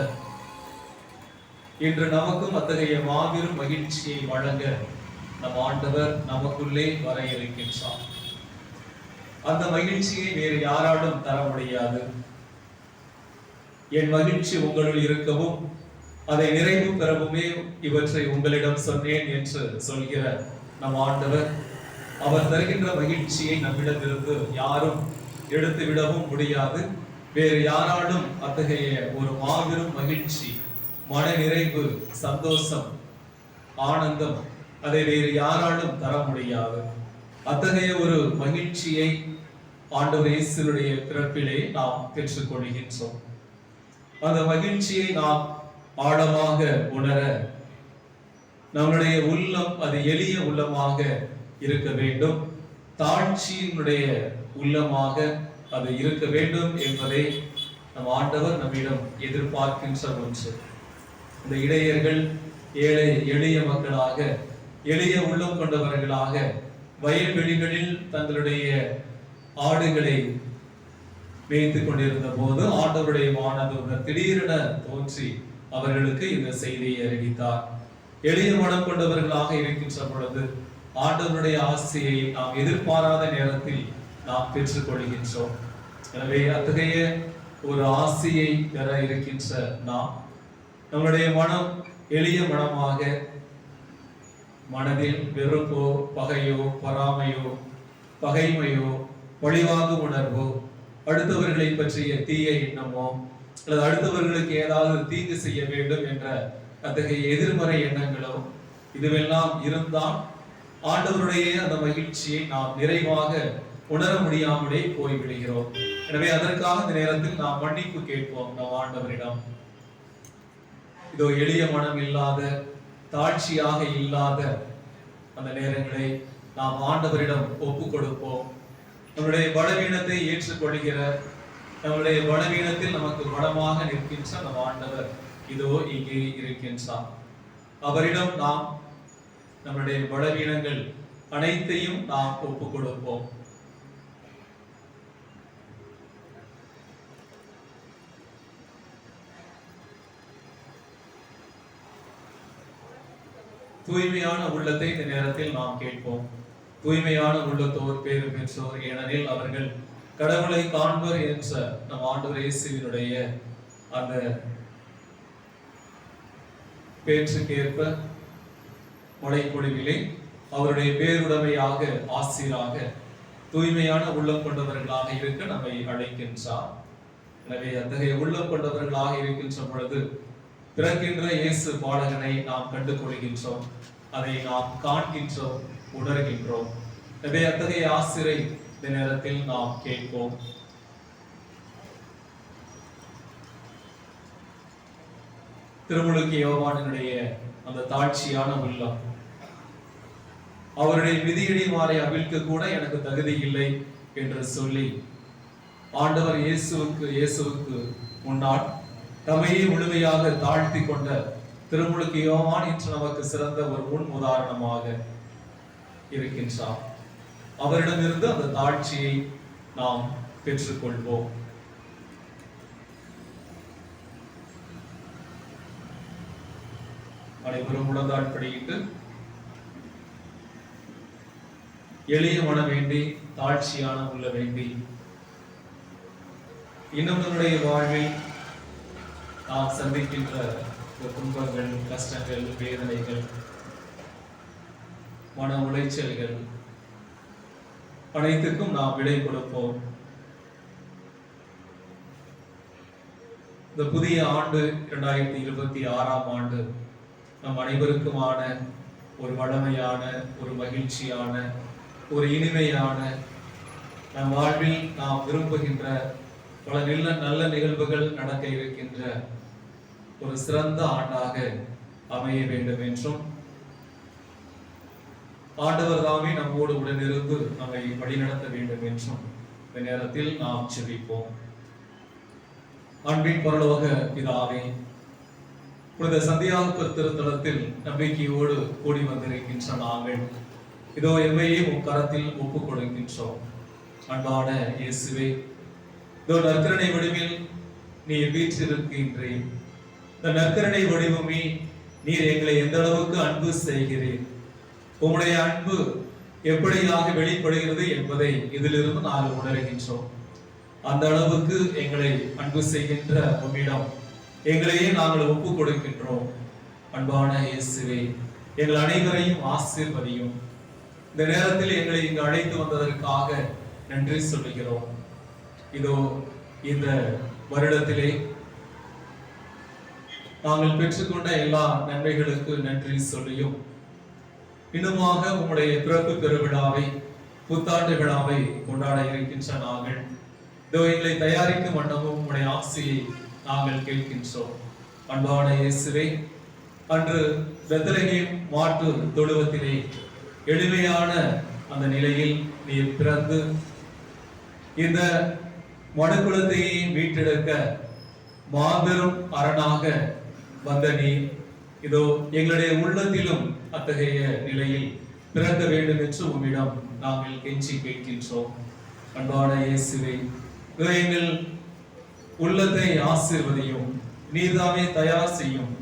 இன்று நமக்கும் அத்தகைய மாபெரும் மகிழ்ச்சியை வழங்க நம் ஆண்டவர் நமக்குள்ளே வர இருக்கின்றார். அந்த மகிழ்ச்சியை வேறு யாராலும் தர முடியாது. என் மகிழ்ச்சி உங்களுள் இருக்கவும் அதை நிறைவு பெறவுமே இவற்றை உங்களிடம் சொன்னேன் என்று சொல்கிற நம் ஆண்டவர் அவர் தருகின்ற மகிழ்ச்சியை நம்மிடமிருந்து யாரும் எடுத்து விடவும் முடியாது. வேறு யாராலும் அத்தகைய ஒரு மாபெரும் மகிழ்ச்சி, மன நிறைவு, சந்தோஷம், ஆனந்தம் அதை வேறு யாராலும் தர முடியாது. அத்தகைய ஒரு மகிழ்ச்சியை ஆண்டவர் இயேசுவுடைய பிறப்பிலே நாம் பெற்றுக் கொள்கின்றோம். அந்த மகிழ்ச்சியை நாம் ஆழமாக உணர நம்முடைய உள்ளம் அது எளிய உள்ளமாக இருக்க வேண்டும், தாழ்ச்சியினுடைய உள்ளமாக அது இருக்க வேண்டும் என்பதை நம் ஆண்டவர் நம்மிடம் எதிர்பார்க்கின்ற ஒன்று. இந்த இடையர்கள் ஏழை எளிய மக்களாக, எளிய உள்ளம் கொண்டவர்களாக வயல்வெளிகளில் தங்களுடைய ஆடுகளை மேய்த்துக் கொண்டிருந்த போது ஆண்டவருடைய வானதூதர் திடீரென தோன்றி அவர்களுக்கு இந்த செய்தியை அறிவித்தார். எளிய மனம் கொண்டவர்களாக இருக்கின்ற பொழுது ஆண்டவருடைய ஆசையை நாம் எதிர்பாராத நேரத்தில் நாம் பெற்றுக் கொள்கின்றோம். எனவே அத்தகைய ஒரு ஆசையை பெற இருக்கின்ற நாம் நம்முடைய மனம் எளிய மனமாக, மனதில் வெறுப்போ, பகையோ, பொறாமையோ, பகைமையோ, பழிவாங்கும் உணர்வோ, அடுத்தவர்களை பற்றிய தீய எண்ணமோ அல்லது அடுத்தவர்களுக்கு ஏதாவது தீங்கு செய்ய வேண்டும் என்ற அத்தகைய எதிர்மறை எண்ணங்களோ இதுவெல்லாம் இருந்தால் ஆண்டவருடைய அந்த மகிழ்ச்சியை நாம் நிறைவாக உணர முடியாமலே போய்விடுகிறோம். எனவே அதற்காக இந்த நேரத்தில் நாம் மன்னிப்பு கேட்போம் நம் ஆண்டவரிடம். இதோ எளிய மனம் இல்லாத, தாழ்ச்சியாக இல்லாத அந்த நேரங்களை நாம் ஆண்டவரிடம் ஒப்பு கொடுப்போம். நம்முடைய பலவீனத்தை ஏற்றுக்கொள்கிற, நம்முடைய பலவீனத்தில் நமக்கு பலமாக நிற்கின்ற நம் ஆண்டவர் இதோ இங்கே இருக்கின்றார். அவரிடம் நாம் நம்முடைய பலவீனங்கள் அனைத்தையும் நாம் ஒப்பு கொடுப்போம். தூய்மையான உள்ளத்தை இந்த நேரத்தில் நாம் கேட்போம். தூய்மையான உள்ளத்தோர் பேறு பெற்றோர், ஏனெனில் அவர்கள் கடவுளை காண்பர் என்ற நம் ஆண்டவர் இயேசுவினுடைய அந்த பேச்சுக்கேற்ப மழைப்பொழிவிலே அவருடைய பேருடைமையாக, ஆசிராக, தூய்மையான உள்ளம் கொண்டவர்களாக இருக்க நம்மை அழைக்கின்றார். எனவே அத்தகைய உள்ளம் கொண்டவர்களாக இருக்கின்ற பொழுது பிறக்கின்ற இயேசு பாலகனை நாம் கண்டு கொள்கின்றோம், அதை நாம் காண்கின்றோம், உணர்கின்றோம். எனவே அத்தகைய ஆசிரை இந்த நேரத்தில் நாம் கேட்போம். திருமுழுக்கு யோவானினுடைய அந்த தாழ்ச்சியான உள்ளம், அவருடைய மிதியடி மாலை அவிழ்க்க கூட எனக்கு தகுதி இல்லை என்று சொல்லி ஆண்டவர் இயேசுவுக்கு முன்னால் தம்மையே முழுமையாக தாழ்த்தி கொண்ட திருமுழுக்கு யோவான் இன்று நமக்கு சிறந்த ஒரு முன் உதாரணமாக இருக்கின்றார். அவரிடமிருந்து அந்த தாழ்ச்சியை நாம் பெற்றுக்கொள்வோம். அனைவரும் முழந்தாட்படியிட்டு எளிய மனம் வேண்டி, தாழ்ச்சியான உள்ள வேண்டி, இன்னும் நம்முடைய வாழ்வில் நாம் சந்திக்கின்ற துன்பங்கள், கஷ்டங்கள், வேதனைகள், மன உளைச்சல்கள் அனைத்துக்கும் நாம் விடை கொடுப்போம். இந்த புதிய ஆண்டு 2026ஆம் ஆண்டு நம் அனைவருக்குமான ஒரு வளமையான, ஒரு மகிழ்ச்சியான, ஒரு இனிமையான, நம் வாழ்வில் நாம் விரும்புகின்ற பல நல்ல நிகழ்வுகள் நடக்க இருக்கின்ற ஒரு சிறந்த ஆண்டாக அமைய வேண்டும் என்றும், ஆண்டவர் தாமே நம்மோடு உடனிருந்து நம்மை வழிநடத்த வேண்டும் என்றும் இந்த நேரத்தில் நாம் ஜெபிப்போம். அன்பின் பரலோக பிதாவே, புனித சந்தியாகு திருத்தலத்தில் நம்பிக்கையோடு கூடி வந்திருக்கின்ற நாங்கள் இதோ எம்மையே உம் கரத்தில் ஒப்புக் கொடுக்கின்றோம். அன்பான இயேசுவே, இதோ நற்கருணை வடிவில் நீர் வீற்றிருக்கின்றீர். இந்த நற்கருணை வடிவமே நீர் எங்களை எந்த அளவுக்கு அன்பு செய்கிறீர், உம்முடைய அன்பு எப்படியாக வெளிப்படுகிறது என்பதை இதிலிருந்து நாங்கள் உணர்கின்றோம். அந்த அளவுக்கு எங்களை அன்பு செய்கின்ற உம்மிடம் எங்களையே நாங்கள் ஒப்புக் கொடுக்கின்றோம். அன்பான இயேசுவே, எங்கள் அனைவரையும் ஆசீர்வதியும். இந்த நேரத்தில் எங்களை இங்கு அழைத்து வந்ததற்காக நன்றி சொல்லுகிறோம். இதோ இந்த வருடத்திலே நாங்கள் பெற்றுக்கொண்ட எல்லா நன்மைகளுக்கு நன்றி சொல்லியும், இன்னுமாக உம்முடைய பிறப்பு பெருவிழாவை, புத்தாண்டு விழாவை கொண்டாட இருக்கின்ற நாங்கள் இதோ எங்களை தயாரிக்கும் வண்ணமும் உம்முடைய ஆசையை நாங்கள் கேட்கின்றோம். அன்பான இயேசுவே, அன்று பெத்லகேம் மாட்டு தொழுவத்திலே எளிமையான அந்த நிலையில் நீர் பிறந்து இந்த மனுக்குலத்தையே மீட்டெடுக்க மாபெரும் அரணாக வந்த நீர் இதோ எங்களுடைய உள்ளத்திலும் அத்தகைய நிலையில் பிறக்க வேண்டும் என்று உம்மிடம் நாங்கள் கெஞ்சி கேட்கின்றோம். அன்பான இயேசுவே, எங்கள் உள்ளத்தை ஆசீர்வதியும், நீர்தாமே தயார் செய்யும்.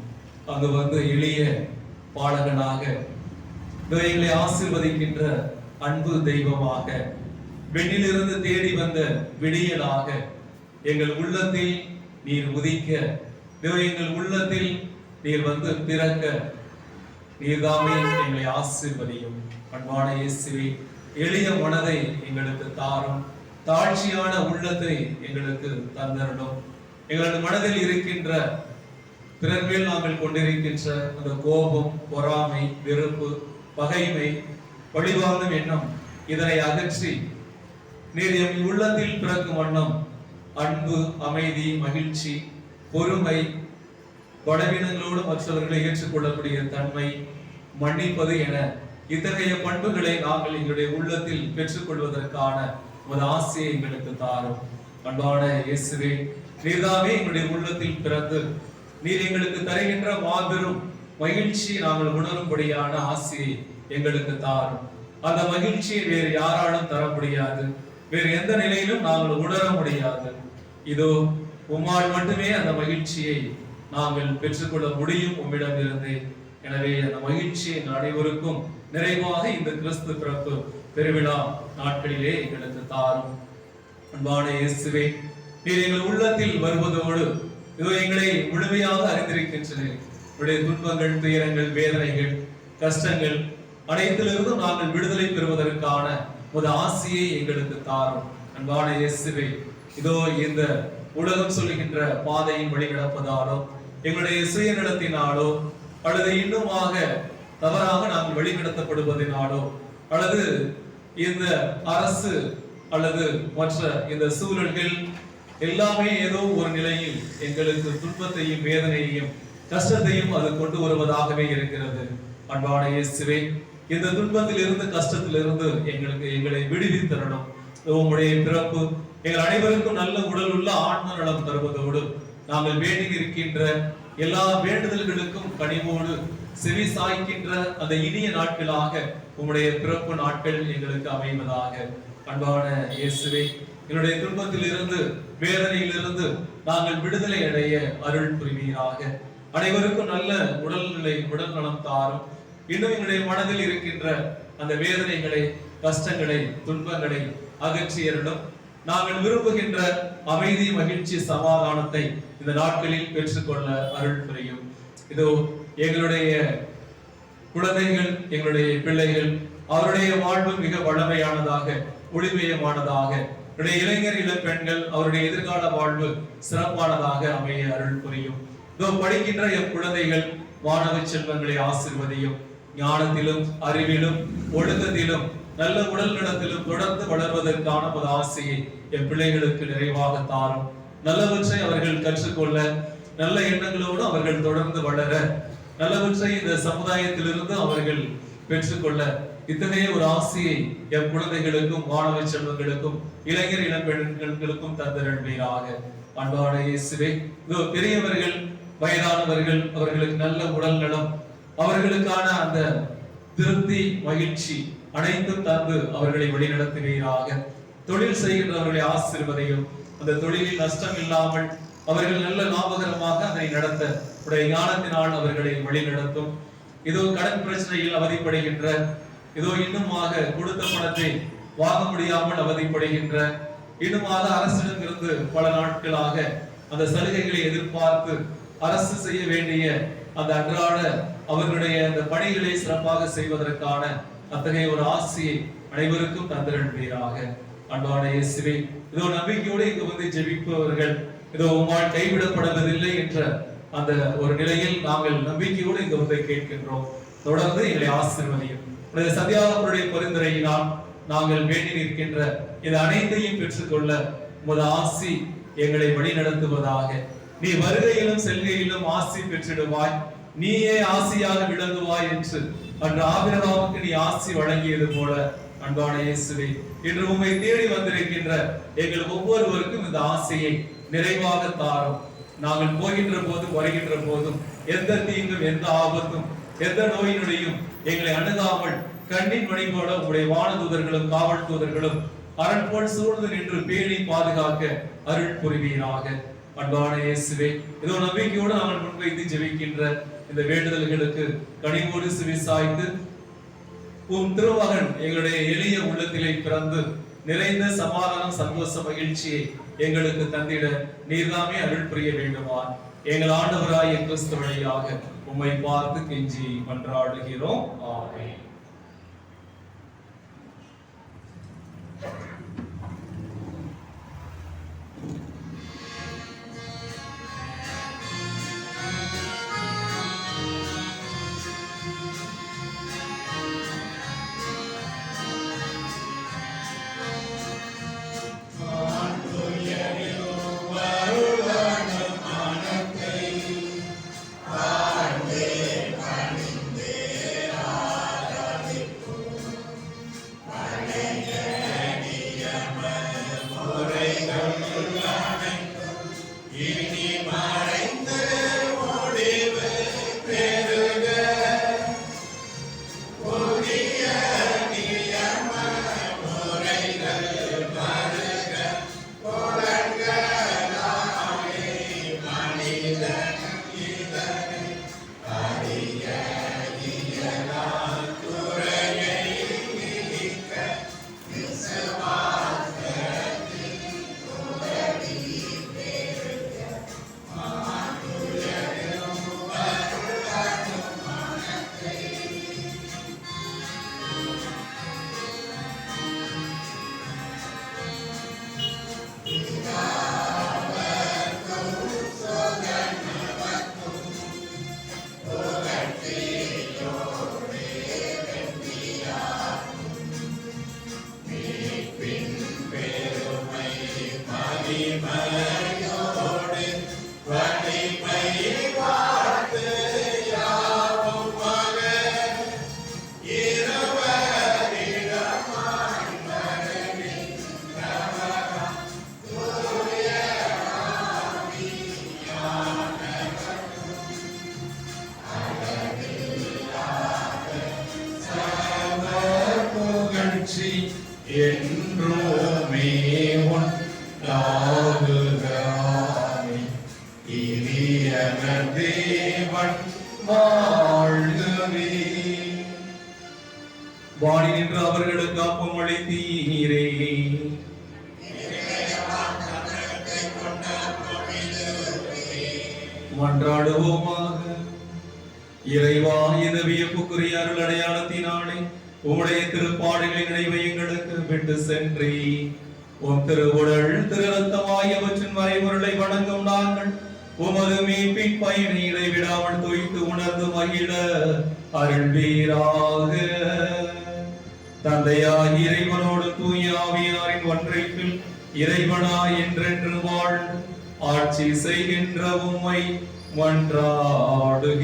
அங்கு வந்து எளிய பாடகனாக எங்களை ஆசீர்வதிக்கின்ற அன்பு தெய்வமாக, வெண்ணிலிருந்து தேடி வந்த விடியலாக எங்கள் உள்ளத்தில் நீர் உதிக்க, எங்கள் உள்ளத்தில் நீர் வந்து பிறக்க நீர்தாமே எங்களை ஆசீர்வதியும். அன்பான இயேசுவே, எளிய மனதை எங்களுக்கு தாரும், தாழ்ச்சியான உள்ளத்தை எங்களுக்கு தந்தரணும். எங்களது மனதில் இருக்கின்ற பிறர் மேல் நாங்கள் கொண்டிருக்கின்ற அந்த கோபம், பொறாமை, வெறுப்பு, பகைமை, பழிவாங்கும் எண்ணம் இதனை அகற்றி நீர் எம் உள்ளத்தில் பிறக்கும் வண்ணம் அன்பு, அமைதி, மகிழ்ச்சி, பொறுமை, பலவீனங்களோடு மற்றவர்களை ஏற்றுக்கொள்ளக்கூடிய தன்மை, மன்னிப்பது என இத்தகைய பண்புகளை நாங்கள் எங்களுடைய உள்ளத்தில் பெற்றுக்கொள்வதற்கான ஒரு ஆசையை எங்களுக்கு தாரும். அன்பான இயேசுவே, நீர்தாமே எங்களுடைய உள்ளத்தில் பிறந்து நீர் எங்களுக்கு தருகின்ற மாபெரும் மகிழ்ச்சியை நாங்கள் உணரும்படியான ஆசையை எங்களுக்கு தாரும். அந்த மகிழ்ச்சியை வேறு யாராலும் தர முடியாது, வேறு எந்த நிலையிலும் நாங்கள் உணர முடியாது. இதோ உம்மால் மட்டுமே அந்த மகிழ்ச்சியை நாங்கள் பெற்றுக்கொள்ள முடியும் உம்மிடமிருந்து. எனவே அந்த மகிழ்ச்சியை அனைவருக்கும் நிறைவாக இந்த கிறிஸ்து பிறப்பு பெருவிழா நாட்களிலே எங்களுக்கு தாரும். அன்பான இயேசுவே, நீர் எங்கள் உள்ளத்தில் வருவதோடு இதோ எங்களை முழுமையாக அறிந்திருக்கின்றன. உடைய துன்பங்கள், துயரங்கள், வேதனைகள், கஷ்டங்கள் அனைத்திலிருந்தும் நாங்கள் விடுதலை பெறுவதற்கான ஒரு ஆசையை எங்களுக்கு தாரும். அன்பான இயேசுவே, இதோ இந்த உலகம் சொல்லுகின்ற பாதையின் வழி நடப்பதாலோ, எங்களுடைய சுயநலத்தினாலோ, அல்லது இன்னுமாக தவறாக நாங்கள் வழிநடத்தப்படுவதனாலோ, அல்லது இந்த அரசு அல்லது மற்ற இந்த சூழல்கள் எல்லாமே ஏதோ ஒரு நிலையில் எங்களுக்கு துன்பத்தையும் வேதனையையும் கஷ்டத்தையும் அது கொண்டு வருவதாகவே இருக்கிறது. அன்பான இயேசுவே, இந்த துன்பத்தில் இருந்து கஷ்டத்திலிருந்து எங்களை விடுவித்தரணும். உம்முடைய பிறப்பு எங்கள் அனைவருக்கும் நல்ல உடல் உள்ள ஆன்ம நலம் தருவதோடு நாங்கள் வேண்டி இருக்கின்ற எல்லா வேண்டுதல்களுக்கும் கனிவோடு செவி சாய்க்கின்ற அந்த இனிய நாட்களாக உம்முடைய பிறப்பு நாட்கள் எங்களுக்கு அமைவதாக. அன்பான இயேசுவே, என்னுடைய துன்பத்தில் இருந்து வேதனையிலிருந்து நாங்கள் விடுதலை அடைய அருள் புரிவீராக. அனைவருக்கும் நல்ல உடல் நலம் தாரும். இன்னும் எங்களுடைய மனதில் இருக்கின்ற அந்த வேதனைகளை, கஷ்டங்களை, துன்பங்களை அகற்றியருடும். நாங்கள் விரும்புகின்ற அமைதி, மகிழ்ச்சி, சமாதானத்தை இந்த நாட்களில் பெற்றுக்கொள்ள அருள் புரியும். இதோ எங்களுடைய குழந்தைகள், எங்களுடைய பிள்ளைகள், அவருடைய வாழ்வு மிக வளமையானதாக, ஒளிமயமானதாக, இளைஞர், இளம் பெண்கள் அவருடைய எதிர்கால வாழ்வு சிறப்பானதாக அமைய அருள் புரியும். இதோ படிக்கின்ற எம் குழந்தைகள் மாணவ செல்வங்களை ஆசீர்வதியும். ஞானத்திலும், அறிவிலும், ஒழுக்கத்திலும், நல்ல உடல் நலத்திலும் தொடர்ந்து வளர்வதற்கான ஒரு ஆசையை என் பிள்ளைகளுக்கு நிறைவாக தாரும். நல்லவற்றை அவர்கள் கற்றுக்கொள்ள, நல்ல எண்ணங்களோடு அவர்கள் தொடர்ந்து வளர, நல்லவற்றை இந்த சமுதாயத்திலிருந்து அவர்கள் பெற்றுக்கொள்ள இத்தகைய ஒரு ஆசையை என் குழந்தைகளுக்கும், மாணவ செல்வங்களுக்கும், இளைஞர், இளம் பெண்களுக்கும் தந்தருள்வீராக. அன்பான இயேசுவே, இதோ பெரியவர்கள், வயதானவர்கள் அவர்களுக்கு நல்ல உடல் நலம், அவர்களுக்கான அந்த திருப்தி, மகிழ்ச்சி அனைத்தும் தந்து அவர்களை வழிநடத்துவீராக. தொழில் செய்கின்றவர்களை ஆசீர்வதியும். அந்த தொழிலில் நஷ்டம் இல்லாமல் அவர்கள் நல்ல லாபகரமாக அதை நடத்த உடைய ஞானத்தினால் அவர்களை வழிநடத்தும். இதோ கடன் பிரச்சனையில் அவதிப்படுகின்ற, இதோ இன்னுமாக கொடுத்த பணத்தை வாங்க முடியாமல் அவதிப்படுகின்ற, இன்னுமாக அரசிடம் இருந்து பல நாட்களாக அந்த சலுகைகளை எதிர்பார்த்து அரசு செய்ய வேண்டிய அந்த அன்றாட அவர்களுடைய அந்த பணிகளை சிறப்பாக செய்வதற்கான அத்தகைய ஒரு ஆசையை அனைவருக்கும் தந்திருப்பீராக. அன்பான இயேசுவே, இதோ நம்பிக்கையோடு இங்கு வந்து ஜெபிப்பவர்கள் இதோ உம்மால் கைவிடப்படுவதில்லை என்ற அந்த ஒரு நிலையில் நாங்கள் நம்பிக்கையோடு இங்கு வந்து கேட்கின்றோம். தொடர்ந்து எங்களை ஆசீர்வதியும். சத்யாவுடைய பரிந்துரையினால் நாங்கள் வேண்டி நிற்கின்ற இது அனைத்தையும் பெற்றுக்கொள்ள உமது ஆசி எங்களை வழிநடத்துவதாக. நீ வருகையிலும் செல்கையிலும் ஆசி பெற்றிடுவாய், நீயே ஆசியாக விளங்குவாய் என்று அன்று ஆபிரகாமுக்கு நீ ஆசி வழங்கியது போல அன்பான இயேசுவே, இன்று உம்மை தேடி வந்திருக்கின்ற எங்கள் ஒவ்வொருவருக்கும் இந்த ஆசையை நிறைவாக தாரும். நாங்கள் போகின்ற போதும் வருகின்ற போதும் எந்த தீங்கும், எந்த ஆபத்தும், எந்த நோயினுடையும் எங்களை அணுகாமல் கண்ணின் மணி போல உங்களுடைய வானதூதர்களும் காவல் தூதர்களும் அரண் போல் சூழ்ந்து நின்று பேணி பாதுகாக்க அருள் புரிவீராக. அன்பான இயேசுவே, இதோ நம்பிக்கையோடு நாங்கள் முன்வைத்து ஜெபிக்கின்ற இந்த வேண்டுதல்களுக்கு கனிவோடு செவிசாய்த்து உம் திருமகன் எங்களுடைய எளிய உள்ளத்திலே பிறந்து நிறைந்த சமாதானம், சந்தோஷ, மகிழ்ச்சியை எங்களுக்கு தந்திட நீர்தாமே அருள் புரிய வேண்டுமா. எங்கள் ஆண்டவராய கிறிஸ்து வழியாக உம்மை பார்த்து கெஞ்சி மன்றாடுகிறோம். ஆமென். வலிமையோடு வலிமை பார்த்து யாவும் மகன் இருவரிடமாய் மரணி நமகம் தூய புகழ்ச்சி என்றுமே உண்டாகுகிறாய். இனியன தேவன் வாழ்கவே. வாடி நின்று அவர்களுக்கு அப்பம் அளித்தீரே. மன்றாடுவோமாக. இறைவா, இந்த வியப்புக்குரிய அருள் அடையாளத்தினாலே உம்முடைய திருப்பாடுகளின் நினைவை எங்களுக்கு விட்டு சென்றே. உம் திருவுடல் திரு ரத்தமாகியவற்றின் மறைபொருளை வணங்கும் நாங்கள் உமது மீட்பின் பயனை இடைவிடாமல் துய்த்து உணர்ந்து மகிழ அருள்வீராக. தந்தையாகிய இறைவனோடு தூய ஆவியாரின் ஒன்றைப்பில் இறைவனாய் என்றென்று வாழ்ந்து ஆட்சி செய்கின்ற உம்மை மன்றாடுகின்றோம்.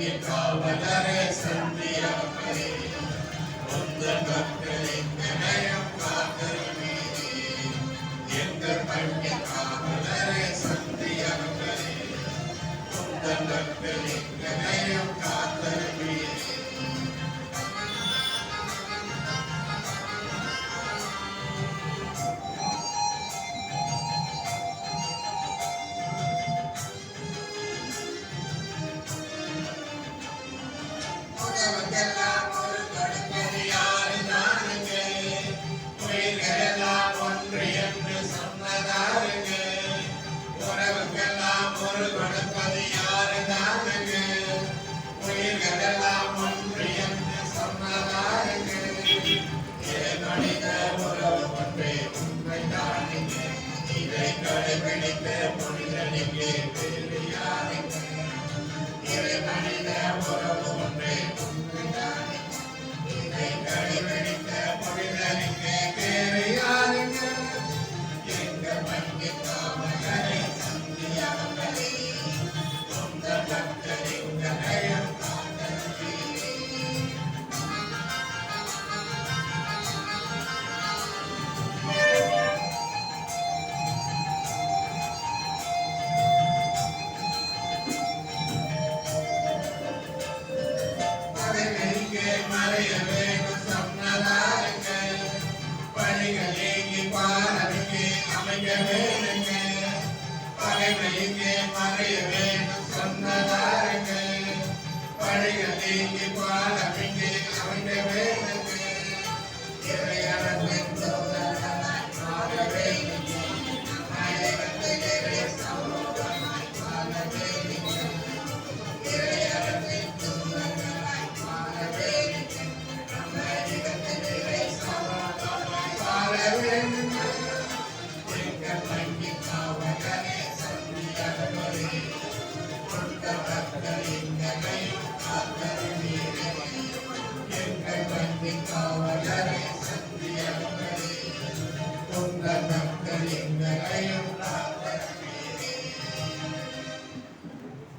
பங்கி காவலரே சந்தியாமலே உந்தன் மக்களின் நிலையம் காத்தருமே எங்கள் பங்கி காவலரே சந்தியாமலே உந்தன் மக்களின் நிலையம் காத்தருமே உறவுக்கெல்லாம் ஒரு கொடுப்பது யாரு தானுங்க உயிர்களெல்லாம் ஒன்று என்று சொன்னதாருங்க உறவுக்கெல்லாம் ஒரு கொடுப்பது யாரு தானுங்க உயிர்களெல்லாம் ஒன்று என்று சொன்னதாருங்க மனித உறவு ஒன்றே உண்மை தானுங்க இதை கடைபிடித்த மனிதனுக்கு வேறு யாருங்க மனித உறவு ஒன்றே உண்மைதானே இதை கடைபிடித்த மனிதனுக்கு வேறு யாருங்க எங்க பங்கி காவலரை சந்தியாமலே உங்க பக்தரின் கடையம் காத்தருமே பகைவெங்கே மறைய வேண்டும் சொன்னதாருங்க பழிகள் ஏங்கி பாலவிக்கு அமைக்க வேணுங்க பகைவெங்கே மறைய வேண்டும் சொன்னதாருங்க பழிகள் ஏங்கி பாலவிக்கு அமைக்க வேணுங்க இறையன